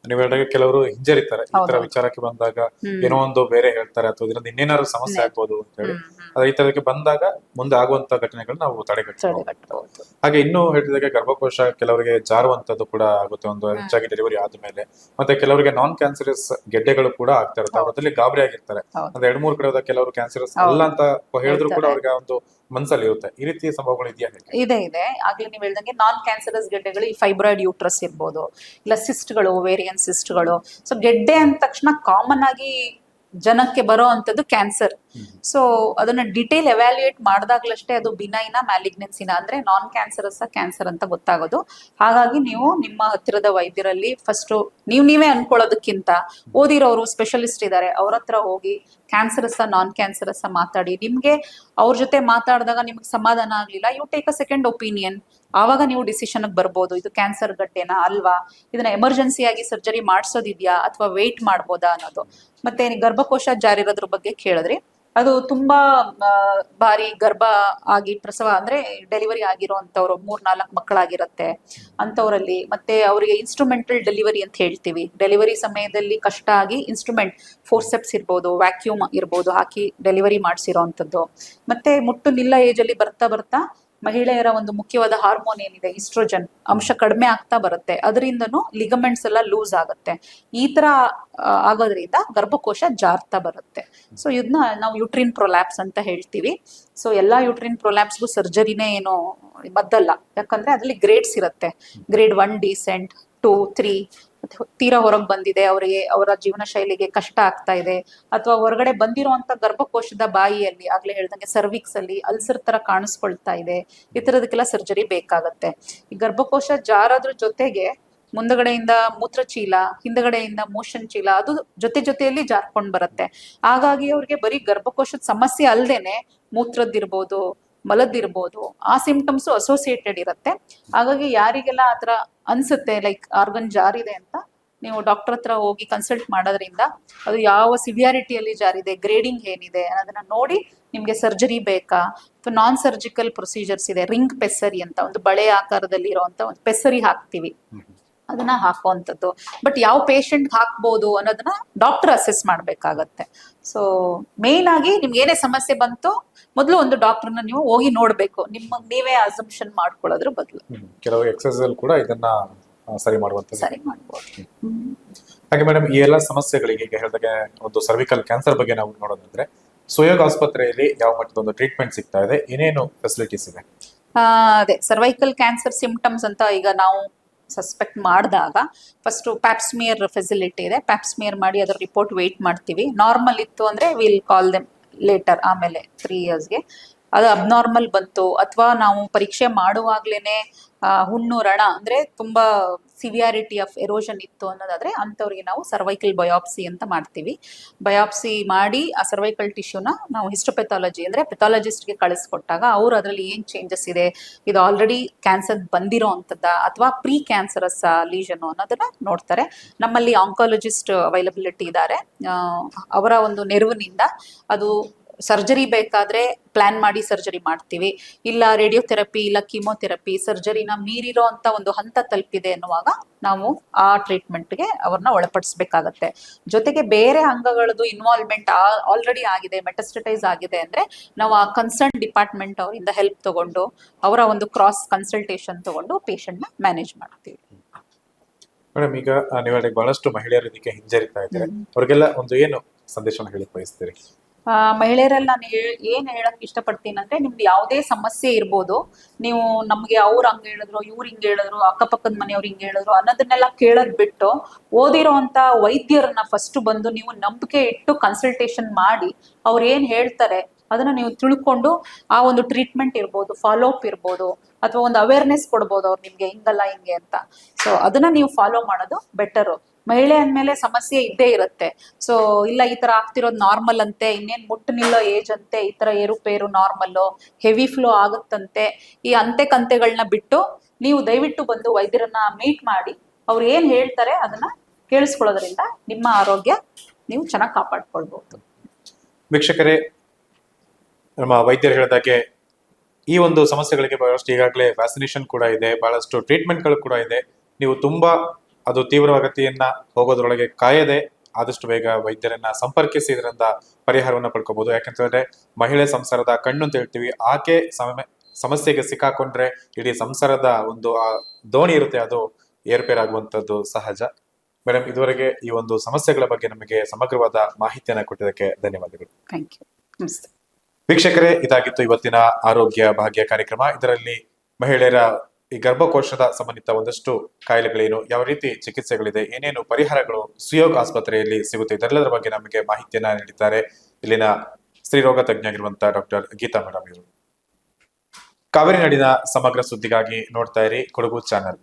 ನೀವು ಹೇಳಿದಾಗ ಕೆಲವರು ಹಿಂಜರಿತಾರೆ ಈ ತರ ವಿಚಾರಕ್ಕೆ ಬಂದಾಗ, ಏನೋ ಒಂದು ಬೇರೆ ಹೇಳ್ತಾರೆ ಅಥವಾ ಇದರಿಂದ ಇನ್ನೇನಾದ್ರು ಸಮಸ್ಯೆ ಆಗ್ಬೋದು ಅಂತ ಹೇಳಿ. ಆದ್ರೆ ಈ ತರಕ್ಕೆ ಬಂದಾಗ ಮುಂದೆ ಆಗುವಂತ ಘಟನೆಗಳು ನಾವು ತಡೆಗಟ್ಟಬಹುದು. ಹಾಗೆ ಇನ್ನೂ ಹೇಳಿದಾಗ ಗರ್ಭಕೋಶ ಕೆಲವರಿಗೆ ಜಾರುವಂತದ್ದು ಕೂಡ ಆಗುತ್ತೆ ಒಂದು ಹೆಚ್ಚಾಗಿ ಡೆಲಿವರಿ ಆದ್ಮೇಲೆ. ಮತ್ತೆ ಕೆಲವರಿಗೆ ನಾನ್ ಕ್ಯಾನ್ಸರಸ್ ಗೆಡ್ಡೆಗಳು ಕೂಡ ಆಗ್ತಾ ಇರುತ್ತೆ. ಅವರಲ್ಲಿ ಗಾಬರಿ ಆಗಿರ್ತಾರೆ. ಅಂದ್ರೆ 2-3 ಕಡೆ ಹೋದಾಗ ಕೆಲವರು ಕ್ಯಾನ್ಸರಸ್ ಅಲ್ಲ ಅಂತ ಹೇಳಿದ್ರು ಕೂಡ ಅವ್ರಿಗೆ ಒಂದು ಮನ್ಸಲ್ಲಿ ಇರುತ್ತೆ. ಈ ರೀತಿಯ ಸಂಭವಗಳು ಇದೆಯಾ? ಇದೆ. ಆಗ್ಲೇ ನೀವು ಹೇಳ್ದಂಗೆ ನಾನ್ ಕ್ಯಾನ್ಸರಸ್ ಗೆಡ್ಡೆಗಳು ಈ ಫೈಬ್ರಾಯ್ಡ್ ಯೂಟ್ರಸ್ ಇರ್ಬೋದು, ಇಲ್ಲ ಸಿಸ್ಟ್ಗಳು, ಓವೇರಿಯನ್ ಸಿಸ್ಟ್ಗಳು. ಸೊ ಗೆಡ್ಡೆ ಅಂದ ತಕ್ಷಣ ಕಾಮನ್ ಆಗಿ ಜನಕ್ಕೆ ಬರೋ ಅಂತದ್ದು ಕ್ಯಾನ್ಸರ್. ಸೊ ಅದನ್ನ ಡಿಟೇಲ್ ಎವ್ಯಾಲ್ಯೂಯೇಟ್ ಮಾಡಿದಾಗ್ಲಷ್ಟೇ ಅದು ಬಿನೈನ ಮ್ಯಾಲಿಗ್ನೆನ್ಸಿನ ಅಂದ್ರೆ ನಾನ್ ಕ್ಯಾನ್ಸರಸ್ ಕ್ಯಾನ್ಸರ್ ಅಂತ ಗೊತ್ತಾಗೋದು. ಹಾಗಾಗಿ ನೀವು ನಿಮ್ಮ ಹತ್ತಿರದ ವೈದ್ಯರಲ್ಲಿ ಫಸ್ಟ್ ನೀವೇ ಅನ್ಕೊಳ್ಳೋದಕ್ಕಿಂತ ಓದಿರೋರು ಸ್ಪೆಷಲಿಸ್ಟ್ ಇದ್ದಾರೆ, ಅವ್ರ ಹತ್ರ ಹೋಗಿ ಕ್ಯಾನ್ಸರಸ್ ನಾನ್ ಕ್ಯಾನ್ಸರಸ್ ಮಾತಾಡಿ. ನಿಮ್ಗೆ ಅವ್ರ ಜೊತೆ ಮಾತಾಡಿದಾಗ ನಿಮ್ಗೆ ಸಮಾಧಾನ ಆಗ್ಲಿಲ್ಲ, you take a second opinion. ಆವಾಗ ನೀವು ಡಿಸಿಷನ್ ಬರ್ಬೋದು, ಇದು ಕ್ಯಾನ್ಸರ್ ಗಡ್ಡೆನಾ ಅಲ್ವಾ, ಇದನ್ನ ಎಮರ್ಜೆನ್ಸಿಯಾಗಿ ಸರ್ಜರಿ ಮಾಡಿಸೋದಿದ್ಯಾ ಅಥವಾ ವೇಟ್ ಮಾಡ್ಬೋದಾ ಅನ್ನೋದು. ಮತ್ತೆ ಗರ್ಭಕೋಶ ಜಾರಿರೋದ್ರ ಬಗ್ಗೆ ಕೇಳಿದ್ರಿ, ಅದು ತುಂಬಾ ಬಾರಿ ಗರ್ಭ ಆಗಿ ಪ್ರಸವ ಅಂದ್ರೆ ಡೆಲಿವರಿ ಆಗಿರೋ ಅಂತವ್ರು 3-4 ಮಕ್ಕಳಾಗಿರತ್ತೆ ಅಂತವ್ರಲ್ಲಿ. ಮತ್ತೆ ಅವರಿಗೆ ಇನ್ಸ್ಟ್ರೂಮೆಂಟಲ್ ಡೆಲಿವರಿ ಅಂತ ಹೇಳ್ತೀವಿ. ಡೆಲಿವರಿ ಸಮಯದಲ್ಲಿ ಕಷ್ಟ ಆಗಿ ಇನ್ಸ್ಟ್ರೂಮೆಂಟ್ ಫೋರ್ಸೆಪ್ಸ್ ಇರ್ಬೋದು, ವ್ಯಾಕ್ಯೂಮ್ ಇರ್ಬೋದು ಹಾಕಿ ಡೆಲಿವರಿ ಮಾಡಿಸಿರೋ ಅಂಥದ್ದು. ಮತ್ತೆ ಮುಟ್ಟು ನಿಲ್ಲ ಏಜ್ ಅಲ್ಲಿ ಬರ್ತಾ ಮಹಿಳೆಯರ ಒಂದು ಮುಖ್ಯವಾದ ಹಾರ್ಮೋನ್ ಏನಿದೆ ಈಸ್ಟ್ರೋಜನ್ ಅಂಶ ಕಡಿಮೆ ಆಗ್ತಾ ಬರುತ್ತೆ. ಅದರಿಂದನೂ ಲಿಗಮೆಂಟ್ಸ್ ಎಲ್ಲ ಲೂಸ್ ಆಗುತ್ತೆ. ಈ ತರ ಆಗೋದ್ರಿಂದ ಗರ್ಭಕೋಶ ಜಾರ್ತಾ ಬರುತ್ತೆ. ಸೊ ಇದನ್ನ ನಾವು ಯೂಟ್ರಿನ್ ಪ್ರೊಲ್ಯಾಪ್ಸ್ ಅಂತ ಹೇಳ್ತೀವಿ. ಸೊ ಎಲ್ಲಾ ಯೂಟ್ರಿನ್ ಪ್ರೊಲ್ಯಾಪ್ಸ್ಗೂ ಸರ್ಜರಿನೇ ಏನೋ ಮದ್ದಲ್ಲ. ಯಾಕಂದ್ರೆ ಅದ್ರಲ್ಲಿ ಗ್ರೇಡ್ಸ್ ಇರುತ್ತೆ. ಗ್ರೇಡ್ 1 ಡಿಸೆಂಟ್, 2, 3, ತೀರಾ ಹೊರಗೆ ಬಂದಿದೆ, ಅವರಿಗೆ ಅವರ ಜೀವನ ಶೈಲಿಗೆ ಕಷ್ಟ ಆಗ್ತಾ ಇದೆ, ಅಥವಾ ಹೊರಗಡೆ ಬಂದಿರುವಂತ ಗರ್ಭಕೋಶದ ಬಾಯಿಯಲ್ಲಿ ಆಗ್ಲೇ ಹೇಳ್ದಂಗೆ ಸರ್ವಿಕ್ಸ್ ಅಲ್ಲಿ ಅಲ್ಸರ್ ತರ ಕಾಣಿಸ್ಕೊಳ್ತಾ ಇದೆ, ಈ ತರದಕ್ಕೆಲ್ಲ ಸರ್ಜರಿ ಬೇಕಾಗತ್ತೆ. ಈ ಗರ್ಭಕೋಶ ಜಾರೋದ್ರ ಜೊತೆಗೆ ಮುಂದಗಡೆಯಿಂದ ಮೂತ್ರಚೀಲ, ಹಿಂದಗಡೆಯಿಂದ ಮೋಷನ್ ಚೀಲ ಅದು ಜೊತೆಯಲ್ಲಿ ಜಾರ್ಕೊಂಡ್ ಬರುತ್ತೆ. ಹಾಗಾಗಿ ಅವ್ರಿಗೆ ಬರೀ ಗರ್ಭಕೋಶದ ಸಮಸ್ಯೆ ಅಲ್ದೇನೆ ಮೂತ್ರದ್ದಿರ್ಬೋದು, ಮಲದ್ದಿರ್ಬೋದು, ಆ ಸಿಂಪ್ಟಮ್ಸ್ ಅಸೋಸಿಯೇಟೆಡ್ ಇರುತ್ತೆ. ಹಾಗಾಗಿ ಯಾರಿಗೆಲ್ಲ ಆತರ ಅನ್ಸುತ್ತೆ ಲೈಕ್ ಆರ್ಗನ್ ಜಾರಿದೆ ಅಂತ, ನೀವು ಡಾಕ್ಟರ್ ಹತ್ರ ಹೋಗಿ ಕನ್ಸಲ್ಟ್ ಮಾಡೋದ್ರಿಂದ ಅದು ಯಾವ ಸಿವಿಯಾರಿಟಿಯಲ್ಲಿ ಜಾರಿದೆ, ಗ್ರೇಡಿಂಗ್ ಏನಿದೆ ಅನ್ನೋದನ್ನ ನೋಡಿ ನಿಮ್ಗೆ ಸರ್ಜರಿ ಬೇಕಾ ಅಥವಾ ನಾನ್ ಸರ್ಜಿಕಲ್ ಪ್ರೊಸೀಜರ್ಸ್ ಇದೆ. ರಿಂಗ್ ಪೆಸರಿ ಅಂತ ಒಂದು ಬಳೆ ಆಕಾರದಲ್ಲಿ ಇರುವಂತ ಒಂದು ಪೆಸರಿ ಹಾಕ್ತಿವಿ, ಅದನ್ನ ಹಾಕುವಂಥದ್ದು. ಬಟ್ ಯಾವ ಪೇಷಂಟ್ ಹಾಕ್ಬೋದು ಅನ್ನೋದನ್ನ ಡಾಕ್ಟರ್ ಅಸೆಸ್ ಮಾಡ್ಬೇಕಾಗತ್ತೆ. ಸೊ ಮೇನ್ ಆಗಿ ನಿಮ್ಗೆ ಏನೇ ಸಮಸ್ಯೆ ಬಂತು ಮೊದಲು ಒಂದು ಡಾಕ್ಟರ್ನ ನೀವು ಹೋಗಿ ನೋಡ್ಬೇಕು, ನೀವೇ ಅಸಂಪ್ಷನ್ ಮಾಡ್ಕೊಳ್ಳೋದ್ರ ಬದಲು. ಕೆಲವು ಎಕ್ಸರ್ಸೈಸ್ ಕೂಡ ಇದನ್ನ ಸರಿ ಮಾಡುವಂತ ಸರಿ ಮಾಡ್ಬೋದು. ಹಾಗೆ ಮೇಡಮ್, ಈ ಎಲ್ಲ ಸಮಸ್ಯೆಗಳಿಗೆ ಈಗ ಹೇಳಿದಾಗ ಒಂದು ಸರ್ವಿಕಲ್ ಕ್ಯಾನ್ಸರ್ ಬಗ್ಗೆ ನಾವು ನೋಡೋದಾದ್ರೆ ಸುಯೋಗ್ ಆಸ್ಪತ್ರೆಯಲ್ಲಿ ಯಾವ ಮಟ್ಟದ ಒಂದು ಟ್ರೀಟ್ಮೆಂಟ್ ಸಿಗ್ತಾ ಇದೆ, ಏನೇನು ಫೆಸಿಲಿಟೀಸ್ ಇದೆ? ಅದೇ ಸರ್ವೈಕಲ್ ಕ್ಯಾನ್ಸರ್ ಸಿಂಪ್ಟಮ್ಸ್ ಅಂತ ಈಗ ನಾವು ಸಸ್ಪೆಕ್ಟ್ ಮಾಡಿದಾಗ ಫಸ್ಟ್ ಪ್ಯಾಪ್ಸ್ಮಿಯರ್ ಫೆಸಿಲಿಟಿ ಇದೆ. ಪ್ಯಾಪ್ಸ್ಮಿಯರ್ ಮಾಡಿ ಅದರ ರಿಪೋರ್ಟ್ ವೇಟ್ ಮಾಡ್ತೀವಿ. ನಾರ್ಮಲ್ ಇತ್ತು ಅಂದ್ರೆ ವಿಲ್ ಕಾಲ್ ದೆಮ್ ಲೇಟರ್, ಆಮೇಲೆ 3 yearsಗೆ. ಅದು ಅಬ್ನಾರ್ಮಲ್ ಬಂತು ಅಥವಾ ನಾವು ಪರೀಕ್ಷೆ ಮಾಡುವಾಗ್ಲೇನೆ ಹುಣ್ಣು ರಣ ಅಂದ್ರೆ ತುಂಬಾ ಸಿವಿಯಾರಿಟಿ ಆಫ್ ಎರೋಷನ್ ಇತ್ತು ಅನ್ನೋದಾದ್ರೆ ಅಂಥವ್ರಿಗೆ ನಾವು ಸರ್ವೈಕಲ್ ಬಯಾಪ್ಸಿ ಅಂತ ಮಾಡ್ತೀವಿ. ಬಯಾಪ್ಸಿ ಮಾಡಿ ಆ ಸರ್ವೈಕಲ್ ಟಿಶ್ಯೂನ ನಾವು ಹಿಸ್ಟೋಪೆಥಾಲಜಿ ಅಂದ್ರೆ ಪೆಥಾಲಜಿಸ್ಟ್ಗೆ ಕಳಿಸ್ಕೊಟ್ಟಾಗ ಅವ್ರು ಅದರಲ್ಲಿ ಏನ್ ಚೇಂಜಸ್ ಇದೆ, ಇದು ಆಲ್ರೆಡಿ ಕ್ಯಾನ್ಸರ್ ಬಂದಿರೋ ಅಂಥದ್ದ ಅಥವಾ ಪ್ರೀ ಕ್ಯಾನ್ಸರಸ್ ಲೀಷನ್ ಅನ್ನೋದನ್ನ ನೋಡ್ತಾರೆ. ನಮ್ಮಲ್ಲಿ ಆಂಕಾಲಜಿಸ್ಟ್ ಅವೈಲಬಿಲಿಟಿ ಇದ್ದಾರೆ. ಅವರ ಒಂದು ನೆರವಿನಿಂದ ಅದು ಸರ್ಜರಿ ಬೇಕಾದ್ರೆ ಪ್ಲಾನ್ ಮಾಡಿ ಸರ್ಜರಿ ಮಾಡ್ತೀವಿ, ಇಲ್ಲ ರೇಡಿಯೋಥೆರಪಿ ಇಲ್ಲ ಕೀಮೋಥೆರಪಿ ಸರ್ಜರಿನ ಮೀರಿರೋ ಅಂತ ಒಂದು ಹಂತ ತಲುಪಿದೆ ಅನ್ನುವಾಗ ನಾವು ಆ ಟ್ರೀಟ್ಮೆಂಟ್ಗೆ ಅವ್ರನ್ನ ಒಳಪಡಿಸ್ಬೇಕಾಗತ್ತೆ. ಜೊತೆಗೆ ಬೇರೆ ಅಂಗಗಳದ್ದು ಇನ್ವಾಲ್ವ್ಮೆಂಟ್ ಆಲ್ರೆಡಿ ಆಗಿದೆ, ಮೆಟಸ್ಟಟೈಸ್ ಆಗಿದೆ ಅಂದ್ರೆ ನಾವು ಆ ಕನ್ಸರ್ನ್ ಡಿಪಾರ್ಟ್ಮೆಂಟ್ ಅವರಿಂದ ಹೆಲ್ಪ್ ತಗೊಂಡು ಅವರ ಒಂದು ಕ್ರಾಸ್ ಕನ್ಸಲ್ಟೇಷನ್ ತಗೊಂಡು ಪೇಷಂಟ್ನ ಮ್ಯಾನೇಜ್ ಮಾಡ್ತೀವಿ. ಮೇಡಮ್, ಈಗ ನೀವು ಹೇಳಿದ ಬಹಳಷ್ಟು ಮಹಿಳೆಯರು ಇದಕ್ಕೆ ಹಿಂಜರಿತಾ ಇದ್ದಾರೆ, ಅವ್ರಿಗೆಲ್ಲ ಒಂದು ಏನು ಸಂದೇಶವನ್ನು ಹೇಳಿ ಬಯಸ್ತೀರಿ? ಮಹಿಳೆಯರಲ್ಲಿ ನಾನು ಏನ್ ಹೇಳಕ್ ಇಷ್ಟಪಡ್ತೀನಿ ಅಂದ್ರೆ, ನಿಮ್ದು ಯಾವುದೇ ಸಮಸ್ಯೆ ಇರ್ಬೋದು, ನೀವು ನಮ್ಗೆ ಅವ್ರು ಹಂಗ ಹೇಳಿದ್ರು, ಇವ್ರು ಹಿಂಗ್ ಹೇಳಿದ್ರು, ಅಕ್ಕಪಕ್ಕದ ಮನೆಯವ್ರು ಹಿಂಗ್ ಹೇಳಿದ್ರು ಅನ್ನೋದನ್ನೆಲ್ಲ ಕೇಳೋದ್ ಬಿಟ್ಟು ಓದಿರೋ ಅಂತ ವೈದ್ಯರನ್ನ ಫಸ್ಟ್ ಬಂದು ನೀವು ನಂಬಿಕೆ ಇಟ್ಟು ಕನ್ಸಲ್ಟೇಷನ್ ಮಾಡಿ ಅವ್ರು ಏನ್ ಹೇಳ್ತಾರೆ ಅದನ್ನ ನೀವು ತಿಳ್ಕೊಂಡು ಆ ಒಂದು ಟ್ರೀಟ್ಮೆಂಟ್ ಇರ್ಬೋದು, ಫಾಲೋ ಅಪ್ ಇರ್ಬೋದು, ಅಥವಾ ಒಂದು ಅವೇರ್ನೆಸ್ ಕೊಡ್ಬೋದು ಅವ್ರು ನಿಮ್ಗೆ ಹಿಂಗಲ್ಲ ಹಿಂಗೆ ಅಂತ. ಸೊ ಅದನ್ನ ನೀವು ಫಾಲೋ ಮಾಡೋದು ಬೆಟರು. ಮಹಿಳೆ ಅಂದ್ಮೇಲೆ ಸಮಸ್ಯೆ ಇದ್ದೇ ಇರುತ್ತೆ. ಸೊ ಇಲ್ಲ ಈ ತರ ಆಗ್ತಿರೋದು ನಾರ್ಮಲ್ ಅಂತೆ, ಇನ್ನೇನ್ ಮುಟ್ಟು ನಿಲ್ಲೋ ಏಜ್ ಅಂತೆ, ಈ ತರ ಏರುಪೇರು ನಾರ್ಮಲ್ಲು, ಹೆವಿ ಫ್ಲೋ ಆಗುತ್ತಂತೆ, ಈ ಅಂತೆ ಕಂತೆಗಳನ್ನ ಬಿಟ್ಟು ನೀವು ದಯವಿಟ್ಟು ಬಂದು ವೈದ್ಯರನ್ನ ಮೀಟ್ ಮಾಡಿ ಅವ್ರು ಏನ್ ಹೇಳ್ತಾರೆ ಅದನ್ನ ಕೇಳಿಸ್ಕೊಳ್ಳೋದ್ರಿಂದ ನಿಮ್ಮ ಆರೋಗ್ಯ ನೀವು ಚೆನ್ನಾಗಿ ಕಾಪಾಡ್ಕೊಳ್ಬಹುದು. ವೀಕ್ಷಕರೇ, ನಮ್ಮ ವೈದ್ಯರು ಹೇಳಿದಾಗೆ ಈ ಒಂದು ಸಮಸ್ಯೆಗಳಿಗೆ ಬಹಳಷ್ಟು ಈಗಾಗಲೇ ವ್ಯಾಕ್ಸಿನೇಷನ್ ಕೂಡ ಇದೆ, ಬಹಳಷ್ಟು ಟ್ರೀಟ್ಮೆಂಟ್ಗಳು ಕೂಡ ಇದೆ. ನೀವು ತುಂಬಾ ಅದು ತೀವ್ರಗತಿಯನ್ನ ಹೋಗೋದ್ರೊಳಗೆ ಕಾಯದೆ ಆದಷ್ಟು ಬೇಗ ವೈದ್ಯರನ್ನ ಸಂಪರ್ಕಿಸಿದ್ರಿಂದ ಪರಿಹಾರವನ್ನ ಪಡ್ಕೋಬಹುದು. ಯಾಕಂತಂದ್ರೆ ಮಹಿಳೆ ಸಂಸಾರದ ಕಣ್ಣು ಅಂತ ಹೇಳ್ತೀವಿ, ಆಕೆ ಸಮಸ್ಯೆಗೆ ಸಿಕ್ಕಾಕೊಂಡ್ರೆ ಇಡೀ ಸಂಸಾರದ ಒಂದು ದೋಣಿ ಇರುತ್ತೆ, ಅದು ಏರ್ಪೇರಾಗುವಂತದ್ದು ಸಹಜ. ಮೇಡಮ್, ಇದುವರೆಗೆ ಈ ಒಂದು ಸಮಸ್ಯೆಗಳ ಬಗ್ಗೆ ನಮಗೆ ಸಮಗ್ರವಾದ ಮಾಹಿತಿಯನ್ನ ಕೊಟ್ಟಿದ್ದಕ್ಕೆ ಧನ್ಯವಾದಗಳು. Thank you. ನಮಸ್ತೆ ವೀಕ್ಷಕರೇ, ಇದಾಗಿತ್ತು ಇವತ್ತಿನ ಆರೋಗ್ಯ ಭಾಗ್ಯ ಕಾರ್ಯಕ್ರಮ. ಇದರಲ್ಲಿ ಮಹಿಳೆಯರ ಈ ಗರ್ಭಕೋಶದ ಸಂಬಂಧಿತ ಒಂದಷ್ಟು ಕಾಯಿಲೆಗಳೇನು, ಯಾವ ರೀತಿ ಚಿಕಿತ್ಸೆಗಳಿದೆ, ಏನೇನು ಪರಿಹಾರಗಳು ಸುಯೋಗ್ ಆಸ್ಪತ್ರೆಯಲ್ಲಿ ಸಿಗುತ್ತೆ, ಇದೆಲ್ಲದರ ಬಗ್ಗೆ ನಮಗೆ ಮಾಹಿತಿಯನ್ನ ನೀಡಿದ್ದಾರೆ ಇಲ್ಲಿನ ಸ್ತ್ರೀರೋಗ ತಜ್ಞರಾಗಿರುವಂತಹ ಡಾಕ್ಟರ್ ಗೀತಾ ಮೇಡಮ್ ಇವರು. ಕಾವೇರಿ ನಾಡಿನ ಸಮಗ್ರ ಸುದ್ದಿಗಾಗಿ ನೋಡ್ತಾ ಇರಿ ಕೊಡಗು ಚಾನೆಲ್.